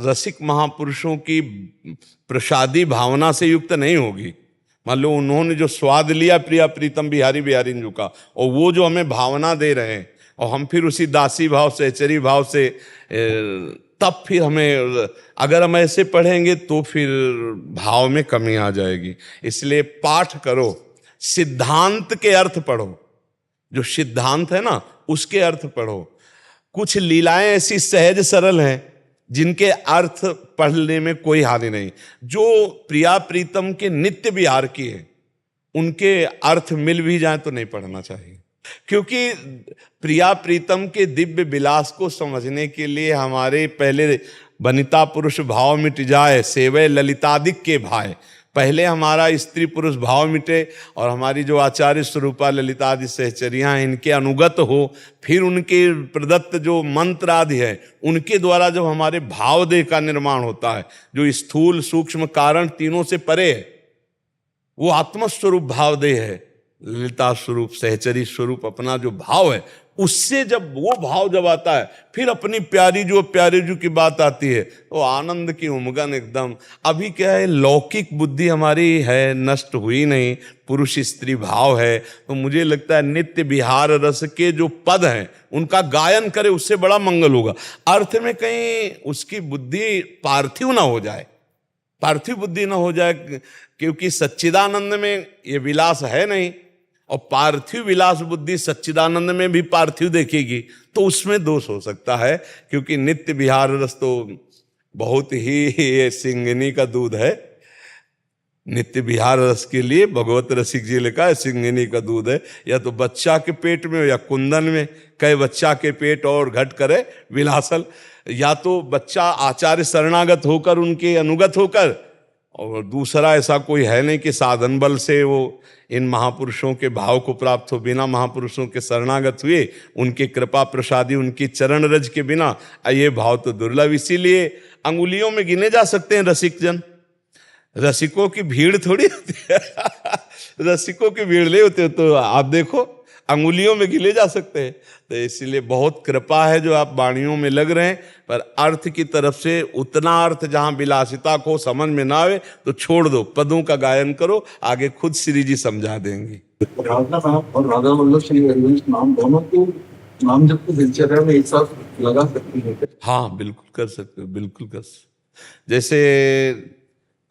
रसिक महापुरुषों की प्रसादी भावना से युक्त नहीं होगी, मान लो उन्होंने जो स्वाद लिया प्रिया प्रीतम बिहारी बिहारी जी का, और वो जो हमें भावना दे रहे हैं, और हम फिर उसी दासी भाव से, चरी भाव से, तब फिर हमें, अगर हम ऐसे पढ़ेंगे तो फिर भाव में कमी आ जाएगी। इसलिए पाठ करो, सिद्धांत के अर्थ पढ़ो, जो सिद्धांत है ना उसके अर्थ पढ़ो। कुछ लीलाएं ऐसी सहज सरल हैं जिनके अर्थ पढ़ने में कोई हानि नहीं। जो प्रिया प्रीतम के नित्य विहार की है, उनके अर्थ मिल भी जाए तो नहीं पढ़ना चाहिए, क्योंकि प्रिया प्रीतम के दिव्य विलास को समझने के लिए हमारे पहले वनिता पुरुष भाव मिट जाए, सेवय ललितादिक के भाई, पहले हमारा स्त्री पुरुष भाव मिटे और हमारी जो आचार्य स्वरूपा ललितादि सहचरियां हैं इनके अनुगत हो, फिर उनके प्रदत्त जो मंत्र आदि है उनके द्वारा जब हमारे भाव देह का निर्माण होता है, जो स्थूल सूक्ष्म कारण तीनों से परे है, वो आत्मस्वरूप भाव देह है, ललिता स्वरूप सहचरी स्वरूप अपना जो भाव है, उससे जब वो भाव जब आता है, फिर अपनी प्यारी जो की बात आती है, तो आनंद की उमगन एकदम। अभी क्या है, लौकिक बुद्धि हमारी है, नष्ट हुई नहीं, पुरुष स्त्री भाव है, तो मुझे लगता है नित्य विहार रस के जो पद हैं उनका गायन करे, उससे बड़ा मंगल होगा। अर्थ में कहीं उसकी बुद्धि पार्थिव ना हो जाए, पार्थिव बुद्धि ना हो जाए, क्योंकि सच्चिदानंद में ये विलास है नहीं, और पार्थिव विलास बुद्धि सच्चिदानंद में भी पार्थिव देखेगी तो उसमें दोष हो सकता है। क्योंकि नित्य विहार रस तो बहुत ही ये सिंगिनी का दूध है। नित्य विहार रस के लिए भगवत रसिक जी लिखा है सिंगिनी का दूध है, या तो बच्चा के पेट में या कुंदन में, कहे बच्चा के पेट और घट करे विलासल, या तो बच्चा आचार्य शरणागत होकर उनके अनुगत होकर, और दूसरा ऐसा कोई है नहीं कि साधन बल से वो इन महापुरुषों के भाव को प्राप्त हो, बिना महापुरुषों के शरणागत हुए, उनके कृपा प्रसादी, उनकी चरण रज के बिना ये भाव तो दुर्लभ। इसीलिए अंगुलियों में गिने जा सकते हैं रसिक जन, रसिकों की भीड़ थोड़ी होती है रसिकों की भीड़ नहीं होती। तो आप देखो अंगुलियों में गिले जा सकते हैं। तो इसलिए बहुत कृपा है जो आप वाणियों में लग रहे हैं, पर अर्थ की तरफ से उतना अर्थ जहां विलासिता को समझ में ना आवे तो छोड़ दो, पदों का गायन करो, आगे खुद श्री जी समझा देंगी।
राधा नाम और राधा वल्लभ श्री हरिवंश नाम दोनों को नाम जब को दिनचर्या में एक साथ लगा सकती है।
हाँ बिल्कुल कर सकते हो, बिल्कुल कर सकते। जैसे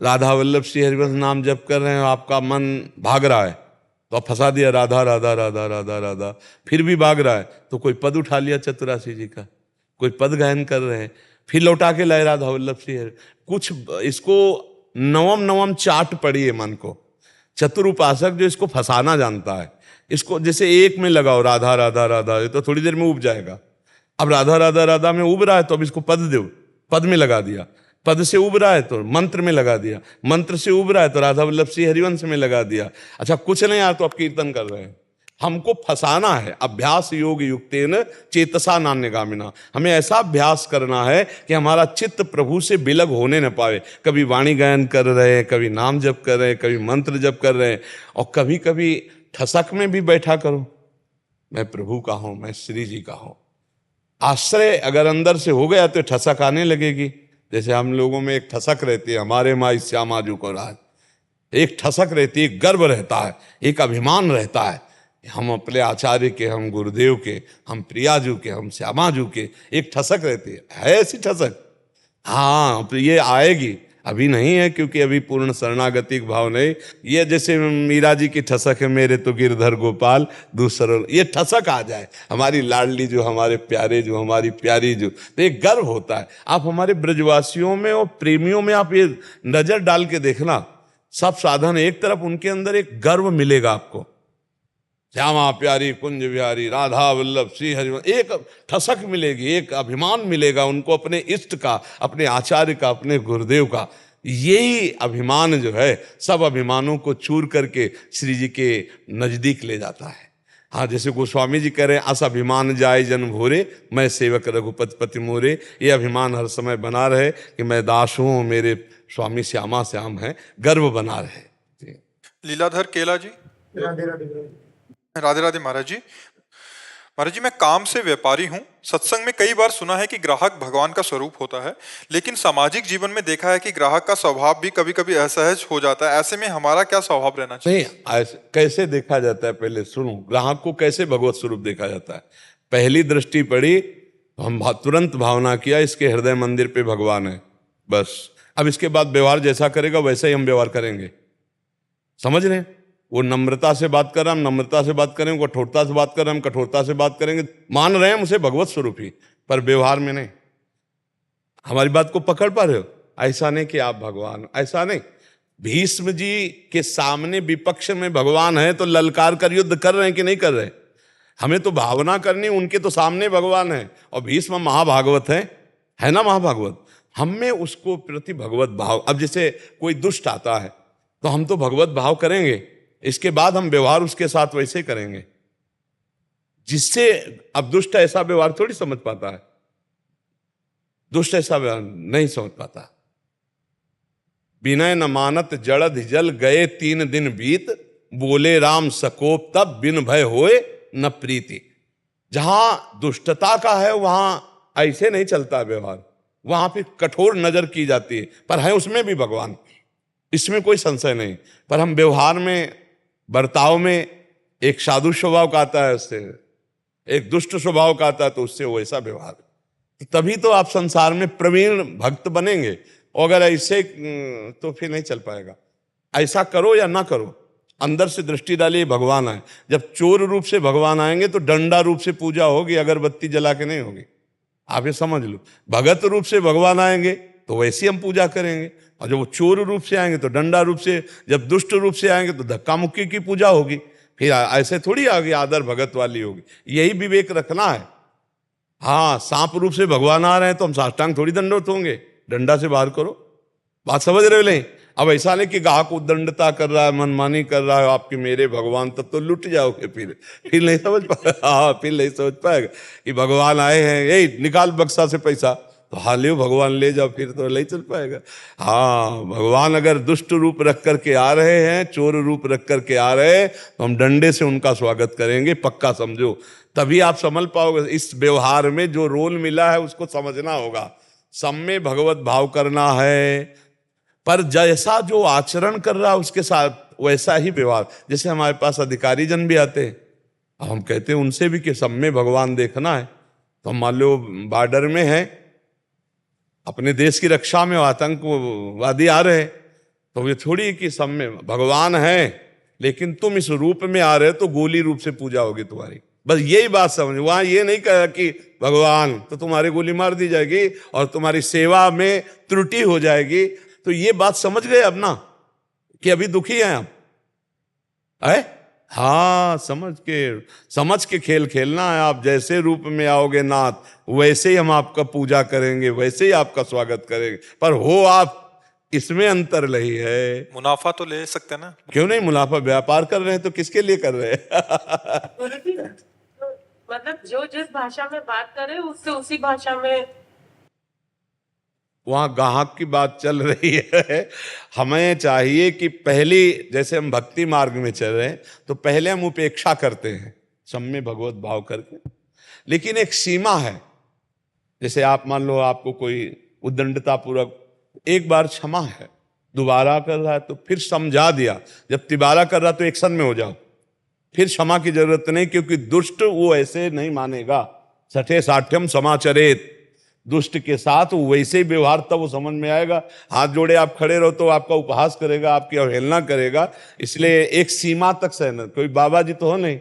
राधा वल्लभ श्री हरिवंश नाम जप कर रहे हो, आपका मन भाग रहा है तो आप फंसा दिया राधा राधा राधा राधा राधा, फिर भी भाग रहा है तो कोई पद उठा लिया चतुरासी जी का, कोई पद गायन कर रहे हैं, फिर लौटा के लाए राधा वल्लभ श्री हरि। कुछ इसको नवम नवम चाट पड़ी है मन को। चतुर उपासक जो इसको फंसाना जानता है, इसको जैसे एक में लगाओ राधा राधा राधा, तो थोड़ी देर में उब जाएगा। अब राधा राधा राधा में उब रहा है तो अब इसको पद दो, पद में लगा दिया, पद से उब रहा है तो मंत्र में लगा दिया, मंत्र से उब रहा है तो राधा वल्लभ श्री हरिवंश में लगा दिया। अच्छा कुछ नहीं यार तो आप कीर्तन कर रहे हैं। हमको फंसाना है। अभ्यास योग युक्तेन चेतसा नान्यगामिना, हमें ऐसा अभ्यास करना है कि हमारा चित्त प्रभु से विलग होने न पावे। कभी वाणी गायन कर रहे हैं, कभी नाम जप कर रहे हैं, कभी मंत्र जप कर रहे हैं, और कभी कभी ठसक में भी बैठा करो, मैं प्रभु का हूं, मैं श्री जी का हूं। आश्रय अगर अंदर से हो गया तो ठसक आने लगेगी। जैसे हम लोगों में एक ठसक रहती है, हमारे माई श्यामाजू को राज, एक ठसक रहती है, एक गर्व रहता है, एक अभिमान रहता है, हम अपने आचार्य के, हम गुरुदेव के, हम प्रियाजू के, हम श्यामाजू के, एक ठसक रहती है ऐसी ठसक। हाँ ये आएगी, अभी नहीं है क्योंकि अभी पूर्ण शरणागति भाव नहीं। ये जैसे मीरा जी की ठसक है, मेरे तो गिरधर गोपाल दूसरा, ये ठसक आ जाए, हमारी लाडली जो, हमारे प्यारे जो, हमारी प्यारी जो, तो एक गर्व होता है। आप हमारे ब्रजवासियों में और प्रेमियों में आप ये नजर डाल के देखना, सब साधन एक तरफ, उनके अंदर एक गर्व मिलेगा आपको। श्यामा प्यारी कुंज बिहारी राधा वल्लभ श्री हरिवंश, एक ठसक मिलेगी, एक अभिमान मिलेगा उनको अपने इष्ट का, अपने आचार्य का, अपने गुरुदेव का। यही अभिमान जो है सब अभिमानों को चूर करके श्री जी के नजदीक ले जाता है। हाँ जैसे गोस्वामी जी कह रहे हैं, अस अभिमान जाए जन भोरे, मैं सेवक रघुपति पति मोरे। ये अभिमान हर समय बना रहे कि मैं दास हूँ, मेरे स्वामी श्यामा श्याम है, गर्व बना रहे।
लीलाधर केला जी, राधे राधे महाराज जी। महाराज जी, मैं काम से व्यापारी हूँ। सत्संग में कई बार सुना है कि ग्राहक भगवान का स्वरूप होता है, लेकिन सामाजिक जीवन में देखा है कि ग्राहक का स्वभाव भी कभी कभी असहज हो जाता है। ऐसे में हमारा क्या स्वभाव रहना चाहिए?
नहीं, कैसे देखा जाता है पहले सुनो। ग्राहक को कैसे भगवत स्वरूप देखा जाता है? पहली दृष्टि पड़ी, हम तुरंत भावना किया इसके हृदय मंदिर पे भगवान है, बस। अब इसके बाद व्यवहार जैसा करेगा वैसा ही हम व्यवहार करेंगे। समझ रहे हैं? वो नम्रता से बात कर रहे हैं, हम नम्रता से बात करेंगे, कठोरता से बात कर रहे हैं, हम कठोरता से बात करेंगे। मान रहे हैं हम उसे भगवत स्वरूप ही, पर व्यवहार में नहीं। हमारी बात को पकड़ पा रहे हो? ऐसा नहीं कि आप भगवान, ऐसा नहीं। भीष्म जी के सामने विपक्ष में भगवान है तो ललकार कर युद्ध कर रहे हैं कि नहीं कर रहे? हमें तो भावना करनी, उनके तो सामने भगवान है। और भीष्म महाभागवत है ना, महाभागवत। हम में उसको प्रति भगवत भाव। अब जैसे कोई दुष्ट आता है तो हम तो भगवत भाव करेंगे, इसके बाद हम व्यवहार उसके साथ वैसे करेंगे जिससे, अब दुष्ट ऐसा व्यवहार थोड़ी समझ पाता है, दुष्ट ऐसा व्यवहार नहीं समझ पाता। विनय न मानत जड़द जल, गए 3 दिन बीत, बोले राम सकोप तब, बिन भय होए न प्रीति। जहां दुष्टता का है वहां ऐसे नहीं चलता व्यवहार, वहां पे कठोर नजर की जाती है, पर है उसमें भी भगवान, इसमें कोई संशय नहीं। पर हम व्यवहार में, बर्ताव में, एक साधु स्वभाव का आता है उससे, एक दुष्ट स्वभाव का आता है तो उससे वैसा व्यवहार, तभी तो आप संसार में प्रवीण भक्त बनेंगे। और अगर ऐसे तो फिर नहीं चल पाएगा। ऐसा करो या ना करो, अंदर से दृष्टि डालिए, भगवान आए। जब चोर रूप से भगवान आएंगे तो डंडा रूप से पूजा होगी, अगरबत्ती जला के नहीं होगी। आप ये समझ लो। भगत रूप से भगवान आएंगे तो वैसी हम पूजा करेंगे, और जब वो चोर रूप से आएंगे तो डंडा रूप से, जब दुष्ट रूप से आएंगे तो धक्का मुक्की की पूजा होगी। फिर ऐसे थोड़ी आगे आदर भगत वाली होगी। यही विवेक रखना है। हाँ, सांप रूप से भगवान आ रहे हैं तो हम साष्टांग थोड़ी दंडवत होंगे, डंडा से बाहर करो। बात समझ रहे हो? नहीं, अब ऐसा नहीं कि ग्राहक उद्दंडता कर रहा है, मनमानी कर रहा है आपके मेरे भगवान, तब तो लुट जाओगे, फिर नहीं समझ पाएगा। हाँ, फिर नहीं समझ पाएगा कि भगवान आए हैं, यही निकाल बक्सा से पैसा, तो हालियो भगवान ले जाओ, फिर तो नहीं चल पाएगा। हाँ, भगवान अगर दुष्ट रूप रख करके आ रहे हैं, चोर रूप रख करके आ रहे हैं, तो हम डंडे से उनका स्वागत करेंगे, पक्का समझो। तभी आप समझ पाओगे। इस व्यवहार में जो रोल मिला है उसको समझना होगा। सब में भगवत भाव करना है, पर जैसा जो आचरण कर रहा है उसके साथ वैसा ही व्यवहार। जैसे हमारे पास अधिकारी जन भी आते हैं, अब हम कहते हैं उनसे भी कि सब में भगवान देखना है। तो मान लो बॉर्डर में है, अपने देश की रक्षा में आतंकवादी आ रहे हैं, तो ये थोड़ी कि सब में भगवान है, लेकिन तुम इस रूप में आ रहे हो तो गोली रूप से पूजा होगी तुम्हारी। बस यही बात समझ। वहां ये नहीं कहा कि भगवान, तो तुम्हारी गोली मार दी जाएगी और तुम्हारी सेवा में त्रुटि हो जाएगी। तो ये बात समझ गए अब ना, कि अभी दुखी हैं आप है? हाँ, समझ के खेल खेलना है। आप जैसे रूप में आओगे नाथ, वैसे ही हम आपका पूजा करेंगे, वैसे ही आपका स्वागत करेंगे। पर हो आप, इसमें अंतर नहीं है।
मुनाफा तो ले सकते हैं ना?
क्यों नहीं? मुनाफा व्यापार कर रहे हैं तो किसके लिए कर रहे हैं?
गुरुजी, तो मतलब जो जिस भाषा में बात करे उससे उसी भाषा में
वहां ग्राहक की बात चल रही है। हमें चाहिए कि पहली, जैसे हम भक्ति मार्ग में चल रहे हैं तो पहले हम उपेक्षा करते हैं, सब में भगवत भाव करके, लेकिन एक सीमा है। जैसे आप मान लो आपको कोई उद्दंडता पूर्वक एक बार क्षमा है, दोबारा कर रहा है तो फिर समझा दिया। जब तिबारा कर रहा तो एक्शन में हो जाओ, फिर क्षमा की जरूरत नहीं, क्योंकि दुष्ट वो ऐसे नहीं मानेगा। सठे साठ्यम समाचरेत, दुष्ट के साथ वैसे ही व्यवहार तब वो समझ में आएगा। हाथ जोड़े आप खड़े रहो तो आपका उपहास करेगा, आपकी अवहेलना करेगा। इसलिए एक सीमा तक सहना, कोई बाबा जी तो हो नहीं,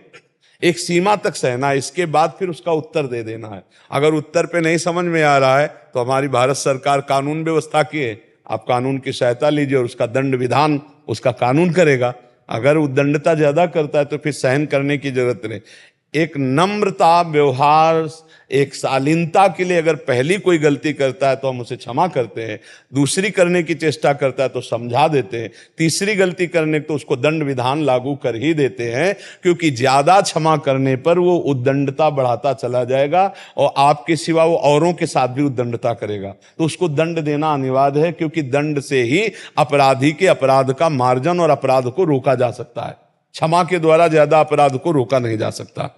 एक सीमा तक सहना, इसके बाद फिर उसका उत्तर दे देना है। अगर उत्तर पे नहीं समझ में आ रहा है तो हमारी भारत सरकार कानून व्यवस्था की है, आप कानून की सहायता लीजिए और उसका दंड विधान उसका कानून करेगा। अगर उद्दंडता ज्यादा करता है तो फिर सहन करने की जरूरत नहीं। एक नम्रता व्यवहार, एक शालीनता के लिए अगर पहली कोई गलती करता है तो हम उसे क्षमा करते हैं, दूसरी करने की चेष्टा करता है तो समझा देते हैं, तीसरी गलती करने तो उसको दंड विधान लागू कर ही देते हैं। क्योंकि ज्यादा क्षमा करने पर वो उद्दंडता बढ़ाता चला जाएगा और आपके सिवा वो औरों के साथ भी उद्दंडता करेगा। तो उसको दंड देना अनिवार्य है, क्योंकि दंड से ही अपराधी के अपराध का मार्जन और अपराध को रोका जा सकता है। क्षमा के द्वारा ज्यादा अपराध को रोका नहीं जा सकता।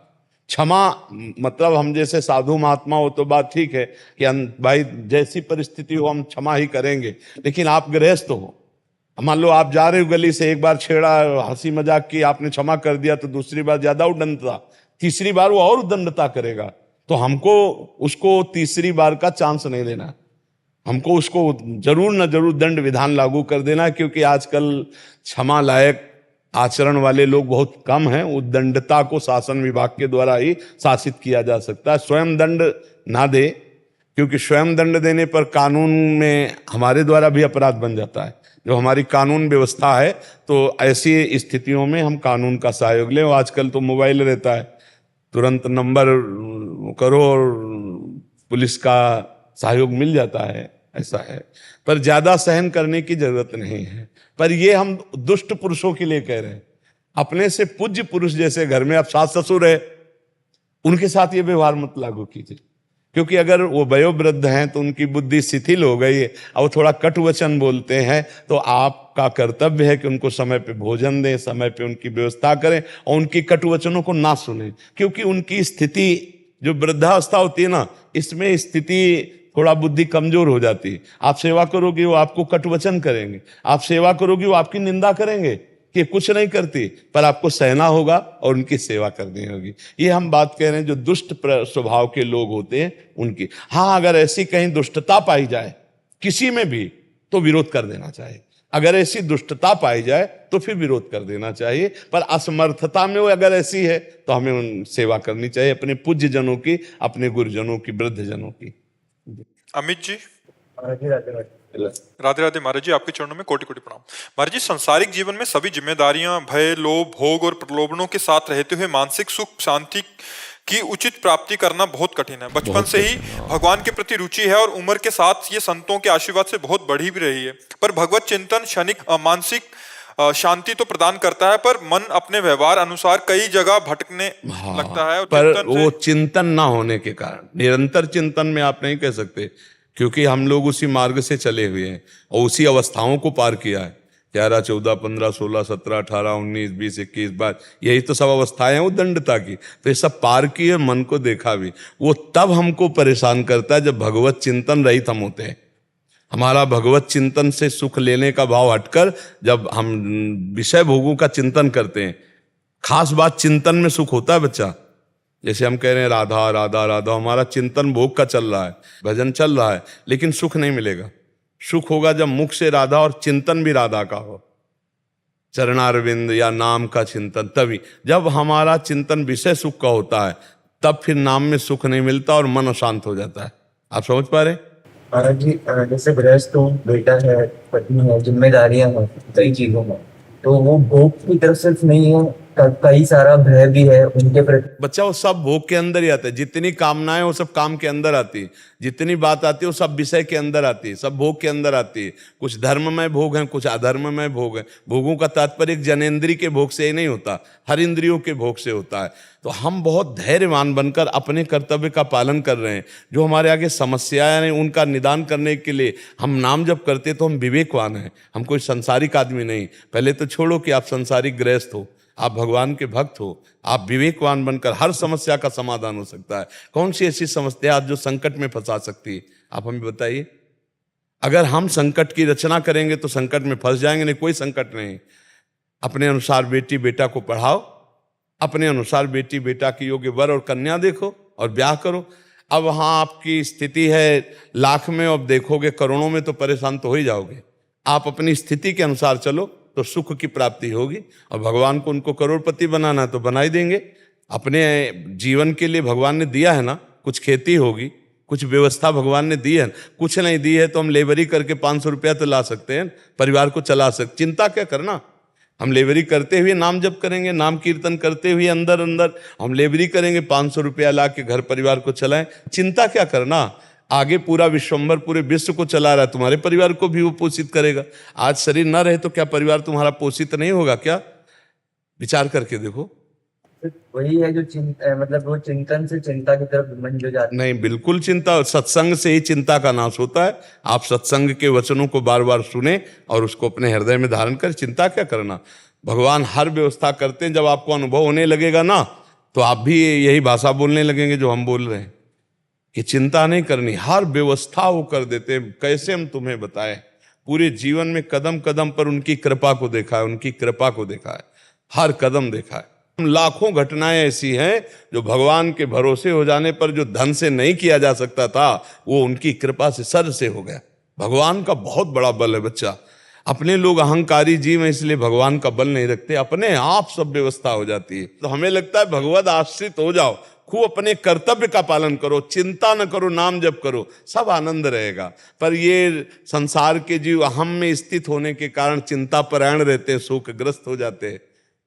क्षमा मतलब हम जैसे साधु महात्मा हो तो बात ठीक है कि भाई जैसी परिस्थिति हो हम क्षमा ही करेंगे, लेकिन आप गृहस्थ हो, मान लो आप जा रहे हो गली से, एक बार छेड़ा, हंसी मजाक की, आपने क्षमा कर दिया तो दूसरी बार ज्यादा उद्दंडता, तीसरी बार वो और उद्दंडता करेगा। तो हमको उसको तीसरी बार का चांस नहीं लेना, हमको उसको जरूर न जरूर दंड विधान लागू कर देना। क्योंकि आजकल क्षमा लायक आचरण वाले लोग बहुत कम हैं। उद्दंडता को शासन विभाग के द्वारा ही शासित किया जा सकता है। स्वयं दंड ना दे, क्योंकि स्वयं दंड देने पर कानून में हमारे द्वारा भी अपराध बन जाता है। जो हमारी कानून व्यवस्था है, तो ऐसी स्थितियों में हम कानून का सहयोग लें। आजकल तो मोबाइल रहता है, तुरंत नंबर करो और पुलिस का सहयोग मिल जाता है, ऐसा है। पर ज्यादा सहन करने की जरूरत नहीं है। पर ये हम दुष्ट पुरुषों के लिए कह रहे हैं। अपने से पूज्य पुरुष, जैसे घर में आप सास ससुर है, उनके साथ ये व्यवहार मत लागू कीजिए। क्योंकि अगर वो वयोवृद्ध हैं तो उनकी बुद्धि शिथिल हो गई है और वो थोड़ा कटु वचन बोलते हैं, तो आपका कर्तव्य है कि उनको समय पे भोजन दें, समय पे उनकी व्यवस्था करें और उनकी कटु वचनों को ना सुने। क्योंकि उनकी स्थिति जो वृद्धावस्था होती है ना, इसमें स्थिति थोड़ा बुद्धि कमजोर हो जाती है। आप सेवा करोगे वो आपको कटुवचन करेंगे, आप सेवा करोगे वो आपकी निंदा करेंगे कि कुछ नहीं करती, पर आपको सहना होगा और उनकी सेवा करनी होगी। ये हम बात कह रहे हैं जो दुष्ट स्वभाव के लोग होते हैं उनकी। हाँ, अगर ऐसी कहीं दुष्टता पाई जाए किसी में भी तो विरोध कर देना चाहिए। अगर ऐसी दुष्टता पाई जाए तो फिर विरोध कर देना चाहिए। पर असमर्थता में वो अगर ऐसी है तो हमें उन सेवा करनी चाहिए, अपने पूज्य जनों की, अपने गुरुजनों की, वृद्ध जनों की।
अमित जी, राधे राधे। महाराज जी, आपके चरणों में कोटि कोटि प्रणाम। महाराज जी, सांसारिक जीवन में सभी जिम्मेदारियां, भय, लोभ, भोग और प्रलोभनों के साथ रहते हुए मानसिक सुख शांति की उचित प्राप्ति करना बहुत कठिन है। बचपन से ही भगवान के प्रति रुचि है और उम्र के साथ ये संतों के आशीर्वाद से बहुत बढ़ी भी रही है। पर भगवत चिंतन क्षणिक मानसिक शांति तो प्रदान करता है, पर मन अपने व्यवहार अनुसार कई जगह भटकने लगता है। और
पर वो चिंतन ना होने के कारण, निरंतर चिंतन में आप नहीं कह सकते क्योंकि हम लोग उसी मार्ग से चले हुए हैं और उसी अवस्थाओं को पार किया है। 11, 14, 15, 16, 17, 18, 19, 20, 21, 22, यही तो सब अवस्थाएं हैं उद्दंडता की। तो ये सब पार किए, मन को देखा भी। वो तब हमको परेशान करता है जब भगवत चिंतन रहित हम होते हैं। हमारा भगवत चिंतन से सुख लेने का भाव हटकर जब हम विषय भोगों का चिंतन करते हैं, खास बात चिंतन में सुख होता है बच्चा। जैसे हम कह रहे हैं राधा राधा राधा, हमारा चिंतन भोग का चल रहा है, भजन चल रहा है, लेकिन सुख नहीं मिलेगा। सुख होगा जब मुख से राधा और चिंतन भी राधा का हो, चरणारविंद या नाम का चिंतन। तभी जब हमारा चिंतन विषय सुख का होता है, तब फिर नाम में सुख नहीं मिलता और मन अशांत हो जाता है। आप समझ पा रहे?
महाराज जी, जैसे गृहस्थ हूँ, बेटा है, पत्नी है, जिम्मेदारियां हैं कई चीजों में, तो वो भोग की तरफ सिर्फ नहीं है, कई सारा भय भी है उनके प्रति।
बच्चा वो सब भोग के अंदर ही आता है। जितनी कामनाएं वो सब काम के अंदर आती है, जितनी बात आती है वो सब विषय के अंदर आती है, सब भोग के अंदर आती है। कुछ धर्ममय भोग हैं, कुछ अधर्ममय भोग हैं। भोगों का तात्पर्य एक जनेंद्रिय के भोग से ही नहीं होता, हर इंद्रियों के भोग से होता है। तो हम बहुत धैर्यवान बनकर अपने कर्तव्य का पालन कर रहे हैं। जो हमारे आगे समस्याएं हैं उनका निदान करने के लिए हम नाम जप करते, तो हम विवेकवान हैं, हम कोई संसारिक आदमी नहीं। पहले तो छोड़ो कि आप संसारिक गृहस्थ हो, आप भगवान के भक्त हो, आप विवेकवान बनकर हर समस्या का समाधान हो सकता है। कौन सी ऐसी समस्या आज जो संकट में फंसा सकती है, आप हमें बताइए। अगर हम संकट की रचना करेंगे तो संकट में फंस जाएंगे, नहीं कोई संकट नहीं। अपने अनुसार बेटी बेटा को पढ़ाओ, अपने अनुसार बेटी बेटा की योग्य वर और कन्या देखो और ब्याह करो। अब वहां आपकी स्थिति है लाख में, अब देखोगे करोड़ों में तो परेशान तो हो ही जाओगे। आप अपनी स्थिति के अनुसार चलो तो सुख की प्राप्ति होगी। और भगवान को उनको करोड़पति बनाना है तो बना ही देंगे। अपने जीवन के लिए भगवान ने दिया है ना, कुछ खेती होगी, कुछ व्यवस्था भगवान ने दी है। कुछ नहीं दी है तो हम लेबरी करके 500 रुपया तो ला सकते हैं, परिवार को चला सकते। चिंता क्या करना, हम लेबरी करते हुए नाम जप करेंगे, नाम कीर्तन करते हुए अंदर अंदर हम लेबरी करेंगे, 500 रुपया ला के घर परिवार को चलाएं। चिंता क्या करना, आगे पूरा विश्वंभर पूरे विश्व को चला रहा है, तुम्हारे परिवार को भी वो पोषित करेगा। आज शरीर न रहे तो क्या परिवार तुम्हारा पोषित नहीं होगा क्या? विचार करके देखो।
वही है जो मतलब वो चिंतन से चिंता की तरफ मन जो जाता है।
नहीं, बिल्कुल चिंता, सत्संग से ही चिंता का नाश होता है। आप सत्संग के वचनों को बार बार सुने और उसको अपने हृदय में धारण कर। चिंता क्या करना, भगवान हर व्यवस्था करते हैं। जब आपको अनुभव होने लगेगा ना, तो आप भी यही भाषा बोलने लगेंगे जो हम बोल रहे हैं कि चिंता नहीं करनी, हर व्यवस्था वो कर देते हैं। कैसे हम तुम्हें बताएं, पूरे जीवन में कदम कदम पर उनकी कृपा को देखा है, उनकी कृपा को देखा है, हर कदम देखा है। लाखों घटनाएं ऐसी हैं जो भगवान के भरोसे हो जाने पर जो धन से नहीं किया जा सकता था, वो उनकी कृपा से सर से हो गया। भगवान का बहुत बड़ा बल है बच्चा। अपने लोग अहंकारी जीव हैं, इसलिए भगवान का बल नहीं रखते, अपने आप सब व्यवस्था हो जाती है। तो हमें लगता है भगवत आश्रित हो जाओ, खूब अपने कर्तव्य का पालन करो, चिंता न करो, नाम जप करो, सब आनंद रहेगा। पर ये संसार के जीव अहम में स्थित होने के कारण चिंता परायण रहते हैं, शोकग्रस्त हो जाते हैं।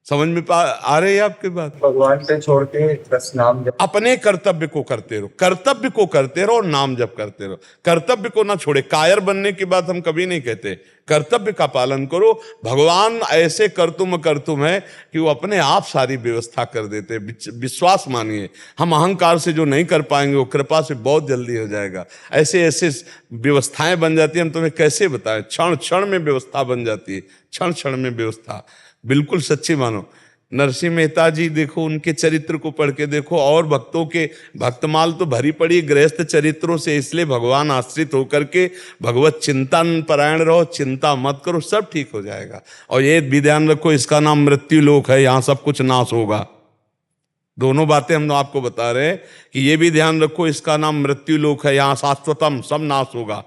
समझ में आ रही है आपकी बात?
भगवान पे छोड़ के बस नाम जप।
अपने कर्तव्य को करते रहो, कर्तव्य को करते रहो और नाम जप करते रहो। कर्तव्य को ना छोड़े। कायर बनने की बात हम कभी नहीं कहते, कर्तव्य का पालन करो। भगवान ऐसे कर्तुम है कि वो अपने आप सारी व्यवस्था कर देते। विश्वास मानिए, हम अहंकार से जो नहीं कर पाएंगे वो कृपा से बहुत जल्दी हो जाएगा। ऐसे ऐसे व्यवस्थाएं बन जाती है, हम तुम्हें कैसे बताएं। क्षण क्षण में व्यवस्था बन जाती है, क्षण क्षण में व्यवस्था। बिल्कुल सच्ची मानो। नरसिंह मेहता जी देखो, उनके चरित्र को पढ़ के देखो, और भक्तों के भक्तमाल तो भरी पड़ी गृहस्थ चरित्रों से। इसलिए भगवान आश्रित होकर के भगवत चिंतन परायण रहो, चिंता मत करो, सब ठीक हो जाएगा। और ये भी ध्यान रखो, इसका नाम मृत्यु लोक है, यहाँ सब कुछ नाश होगा। दोनों बातें हम आपको बता रहे हैं कि ये भी ध्यान रखो, इसका नाम मृत्यु लोक है, यहाँ शाश्वतम सब नाश होगा।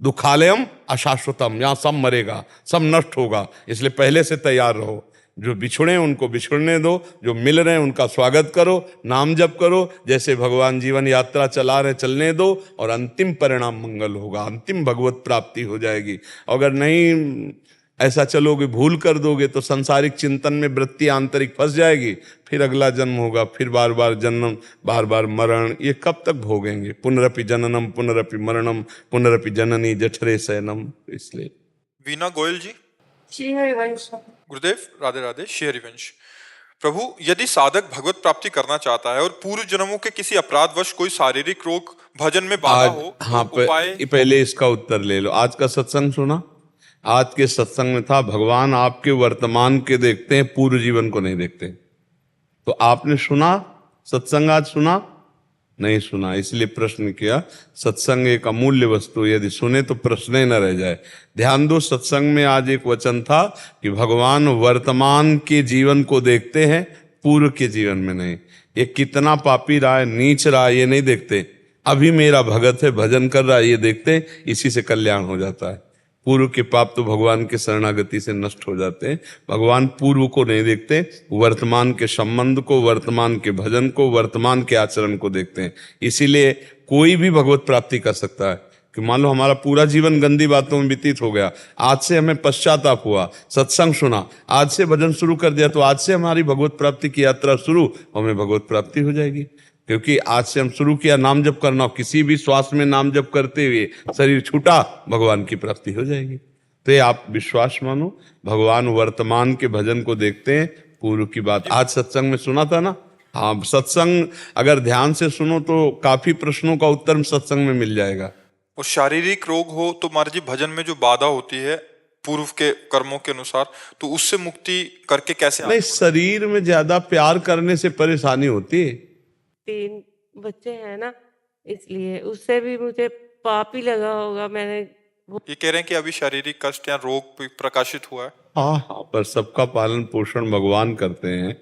दुखालयम अशाश्वतम, यहाँ सब मरेगा, सब नष्ट होगा। इसलिए पहले से तैयार रहो। जो बिछुड़े उनको बिछुड़ने दो, जो मिल रहे हैं उनका स्वागत करो, नाम जप करो। जैसे भगवान जीवन यात्रा चला रहे, चलने दो, और अंतिम परिणाम मंगल होगा, अंतिम भगवत प्राप्ति हो जाएगी। अगर नहीं ऐसा चलोगे, भूल कर दोगे, तो संसारिक चिंतन में वृत्ति आंतरिक फंस जाएगी। फिर अगला जन्म होगा, फिर बार बार जन्म, बार बार मरण। ये कब तक भोगेंगे? पुनरपि जननम पुनरपि मरणम पुनरपि जननी जठरे शयनम। इसलिए
वीना गोयल जी,
श्री हरिवंश।
गुरुदेव राधे राधे। श्री हरिवंश, प्रभु, यदि साधक भगवत प्राप्ति करना चाहता है और पूर्व जन्मों के किसी अपराधवश कोई शारीरिक रोग भजन में बाधा
आज
हो,
हाँ
तो उपाय।
पहले इसका उत्तर ले लो। आज का सत्संग सुना? आज के सत्संग में था भगवान आपके वर्तमान के देखते हैं, पूर्व जीवन को नहीं देखते। तो आपने सुना सत्संग? आज सुना? नहीं सुना, इसलिए प्रश्न किया। सत्संग एक अमूल्य वस्तु, यदि सुने तो प्रश्न ही न रह जाए। ध्यान दो, सत्संग में आज एक वचन था कि भगवान वर्तमान के जीवन को देखते हैं, पूर्व के जीवन में नहीं। ये कितना पापी रहा है, नीच रहा है, ये नहीं देखते। अभी मेरा भगत है, भजन कर रहा है, ये देखते, इसी से कल्याण हो जाता है। पूर्व के पाप तो भगवान के शरणागति से नष्ट हो जाते हैं। भगवान पूर्व को नहीं देखते, वर्तमान के संबंध को, वर्तमान के भजन को, वर्तमान के आचरण को देखते हैं। इसीलिए कोई भी भगवत प्राप्ति कर सकता है। कि मान लो हमारा पूरा जीवन गंदी बातों में व्यतीत हो गया, आज से हमें पश्चाताप हुआ, सत्संग सुना, आज से भजन शुरू कर दिया, तो आज से हमारी भगवत प्राप्ति की यात्रा शुरू, हमें भगवत प्राप्ति हो जाएगी। क्योंकि आज से हम शुरू किया नाम जप करना, किसी भी श्वास में नाम जप करते हुए शरीर छूटा, भगवान की प्राप्ति हो जाएगी। तो ये आप विश्वास मानो, भगवान वर्तमान के भजन को देखते हैं, पूर्व की बात आज सत्संग में सुना था ना। हाँ, सत्संग अगर ध्यान से सुनो तो काफी प्रश्नों का उत्तर सत्संग में मिल जाएगा।
और शारीरिक रोग हो तो महाराज जी, भजन में जो बाधा होती है पूर्व के कर्मों के अनुसार, तो उससे मुक्ति करके कैसे?
नहीं, शरीर में ज्यादा प्यार करने से परेशानी होती है।
3 बच्चे हैं ना, इसलिए उससे भी मुझे पाप ही लगा होगा। मैंने
ये कह रहे हैं कि अभी शारीरिक कष्ट या रोग प्रकाशित हुआ है।
हाँ, पर सबका पालन पोषण भगवान करते हैं।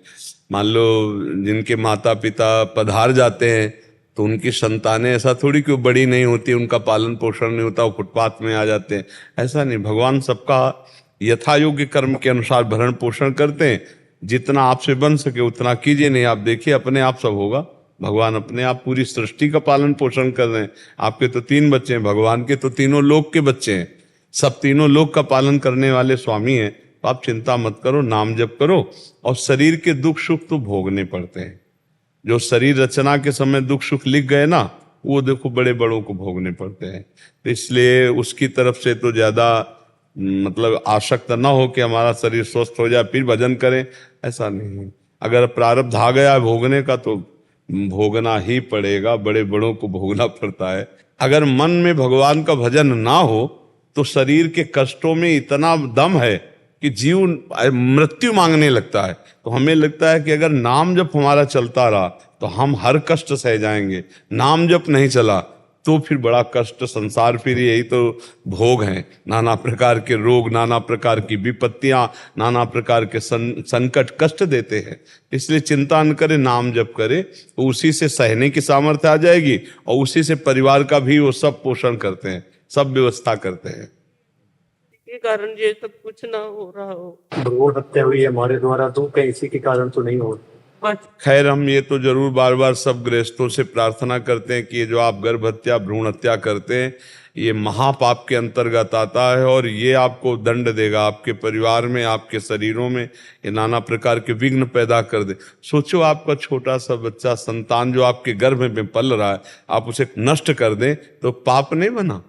मान लो जिनके माता पिता पधार जाते हैं तो उनकी संतानें ऐसा थोड़ी कि वो बड़ी नहीं होती, उनका पालन पोषण नहीं होता, वो फुटपाथ में आ जाते हैं, ऐसा नहीं। भगवान सबका यथा योग्य कर्म के अनुसार भरण पोषण करते हैं। जितना आपसे बन सके उतना कीजिए, नहीं आप देखिए अपने आप सब होगा। भगवान अपने आप पूरी सृष्टि का पालन पोषण कर रहे हैं। आपके तो 3 बच्चे हैं, भगवान के तो तीनों लोक के बच्चे हैं, सब तीनों लोक का पालन करने वाले स्वामी हैं। तो आप चिंता मत करो, नाम जप करो। और शरीर के दुख सुख तो भोगने पड़ते हैं। जो शरीर रचना के समय दुख सुख लिख गए ना, वो देखो बड़े बड़ों को भोगने पड़ते हैं। तो इसलिए उसकी तरफ से तो ज्यादा मतलब आसक्त ना हो कि हमारा शरीर स्वस्थ हो जाए फिर भजन करें, ऐसा नहीं। अगर प्रारब्ध आ गया भोगने का तो भोगना ही पड़ेगा, बड़े बड़ों को भोगना पड़ता है। अगर मन में भगवान का भजन ना हो तो शरीर के कष्टों में इतना दम है कि जीव मृत्यु मांगने लगता है। तो हमें लगता है कि अगर नाम जप हमारा चलता रहा तो हम हर कष्ट सह जाएंगे, नाम जप नहीं चला तो फिर बड़ा कष्ट। संसार फिर यही तो भोग हैं, नाना प्रकार के रोग, नाना प्रकार की विपत्तियां, नाना प्रकार के संकट कष्ट देते हैं। इसलिए चिंता न करे, नाम जप करे, तो उसी से सहने की सामर्थ्य आ जाएगी और उसी से परिवार का भी वो सब पोषण करते हैं, सब व्यवस्था करते हैं।
के कारण ये सब कुछ ना हो रहा हो।
भ्रूण हत्या हुई है हमारे द्वारा, तो कहीं इसी के कारण तो नहीं हो।
खैर, हम ये तो जरूर बार बार सब गृहस्थों से प्रार्थना करते हैं कि ये जो आप गर्भ हत्या भ्रूण हत्या करते हैं, ये महापाप के अंतर्गत आता है और ये आपको दंड देगा। आपके परिवार में, आपके शरीरों में ये नाना प्रकार के विघ्न पैदा कर दे। सोचो, आपका छोटा सा बच्चा संतान जो आपके गर्भ में पल रहा है, आप उसे नष्ट कर दें तो पाप नहीं बना?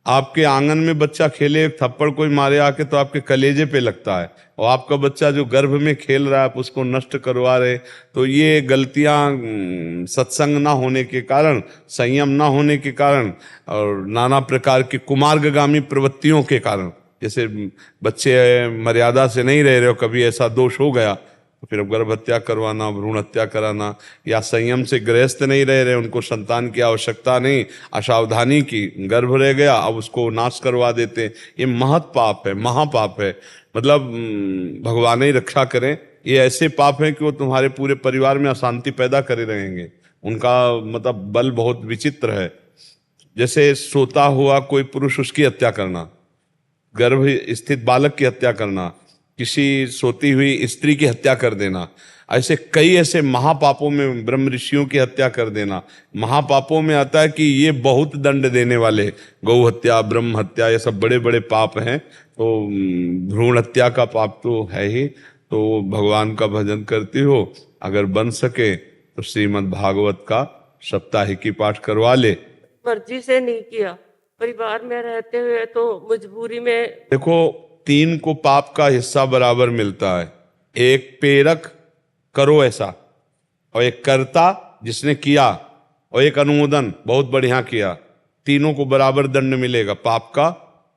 आपके आंगन में बच्चा खेले, एक थप्पड़ कोई मारे आके तो आपके कलेजे पे लगता है, और आपका बच्चा जो गर्भ में खेल रहा है आप उसको नष्ट करवा रहे। तो ये गलतियां सत्संग ना होने के कारण, संयम ना होने के कारण और नाना प्रकार की कुमार्गगामी प्रवृत्तियों के कारण, जैसे बच्चे मर्यादा से नहीं रह रहे हो, कभी ऐसा दोष हो गया तो फिर गर्भ हत्या करवाना, भ्रूण हत्या कराना, या संयम से गृहस्थ नहीं रह रहे, उनको संतान की आवश्यकता नहीं, असावधानी की, गर्भ रह गया अब उसको नाश करवा देते। ये महत पाप है, महापाप है। मतलब भगवान ही रक्षा करें। ये ऐसे पाप हैं कि वो तुम्हारे पूरे परिवार में अशांति पैदा करे रहेंगे। उनका मतलब बल बहुत विचित्र है। जैसे सोता हुआ कोई पुरुष, उसकी हत्या करना, गर्भ स्थित बालक की हत्या करना, किसी सोती हुई स्त्री की हत्या कर देना, ऐसे कई ऐसे महापापों में, ब्रह्म ऋषियों की हत्या कर देना महापापों में आता है कि ये बहुत दंड देने वाले। गौ हत्या, ब्रह्म हत्या, ये सब बड़े बड़े पाप हैं। तो भ्रूण हत्या का पाप तो है ही। तो भगवान का भजन करती हो, अगर बन सके तो श्रीमद् भागवत का सप्ताहिकी पाठ करवा ले।
मर्जी से नहीं किया, परिवार में रहते हुए तो मजबूरी में।
देखो, 3 को पाप का हिस्सा बराबर मिलता है। एक पेरक, करो ऐसा, और एक कर्ता जिसने किया, और एक अनुमोदन बहुत बढ़िया किया, तीनों को बराबर दंड मिलेगा, पाप का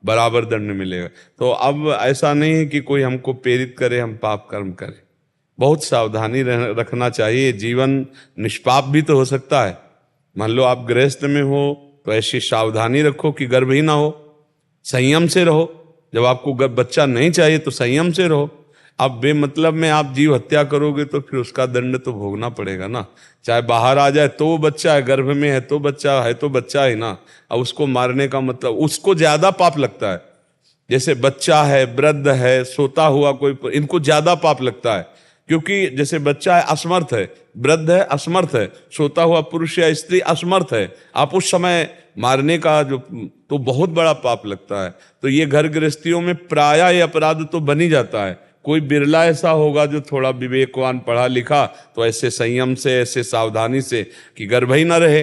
बराबर दंड मिलेगा। तो अब ऐसा नहीं है कि कोई हमको प्रेरित करे हम पाप कर्म करें, बहुत सावधानी रखना चाहिए। जीवन निष्पाप भी तो हो सकता है। मान लो आप गृहस्थ में हो तो ऐसी सावधानी रखो कि गर्भ ही ना हो, संयम से रहो। जब आपको बच्चा नहीं चाहिए तो संयम से रहो। अब बेमतलब में आप जीव हत्या करोगे तो फिर उसका दंड तो भोगना पड़ेगा ना। चाहे बाहर आ जाए तो वो बच्चा है, गर्भ में है तो बच्चा है, तो बच्चा है ना। अब उसको मारने का मतलब, उसको ज्यादा पाप लगता है। जैसे बच्चा है, वृद्ध है, सोता हुआ कोई, इनको ज्यादा पाप लगता है, क्योंकि जैसे बच्चा है असमर्थ है, वृद्ध है असमर्थ है, सोता हुआ पुरुष या स्त्री असमर्थ है, आप उस समय मारने का जो तो बहुत बड़ा पाप लगता है। तो ये घर गृहस्थियों में प्रायः ये अपराध तो बन ही जाता है। कोई बिरला ऐसा होगा जो थोड़ा विवेकवान पढ़ा लिखा, तो ऐसे संयम से, ऐसे सावधानी से कि गर्भ ही ना रहे,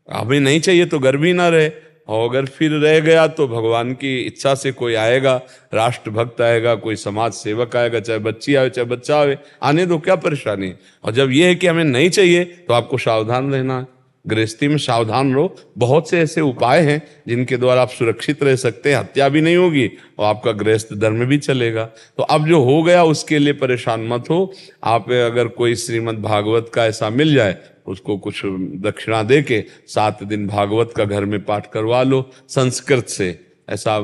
हमें नहीं चाहिए तो गर्भ ही ना रहे। और अगर फिर रह गया तो भगवान की इच्छा से कोई आएगा, राष्ट्रभक्त आएगा, कोई समाज सेवक आएगा, चाहे बच्ची आए चाहे बच्चा आए, आने दो, क्या परेशानी। और जब ये है कि हमें नहीं चाहिए तो आपको सावधान रहना है। गृहस्थी में सावधान रहो। बहुत से ऐसे उपाय हैं जिनके द्वारा आप सुरक्षित रह सकते हैं, हत्या भी नहीं होगी और आपका गृहस्थ धर्म भी चलेगा। तो अब जो हो गया उसके लिए परेशान मत हो। आप अगर कोई श्रीमद् भागवत का ऐसा मिल जाए, उसको कुछ दक्षिणा दे के 7 दिन भागवत का घर में पाठ करवा लो संस्कृत से। ऐसा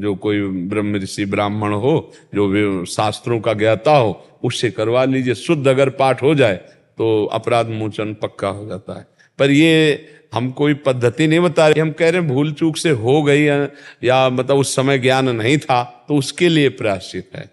जो कोई ब्रह्म ऋषि ब्राह्मण हो, जो शास्त्रों का ज्ञाता हो, उससे करवा लीजिए। शुद्ध अगर पाठ हो जाए तो अपराध मोचन पक्का हो जाता है। पर ये हम कोई पद्धति नहीं बता रहे, हम कह रहे हैं भूल चूक से हो गई या मतलब उस समय ज्ञान नहीं था, तो उसके लिए प्रायश्चित है।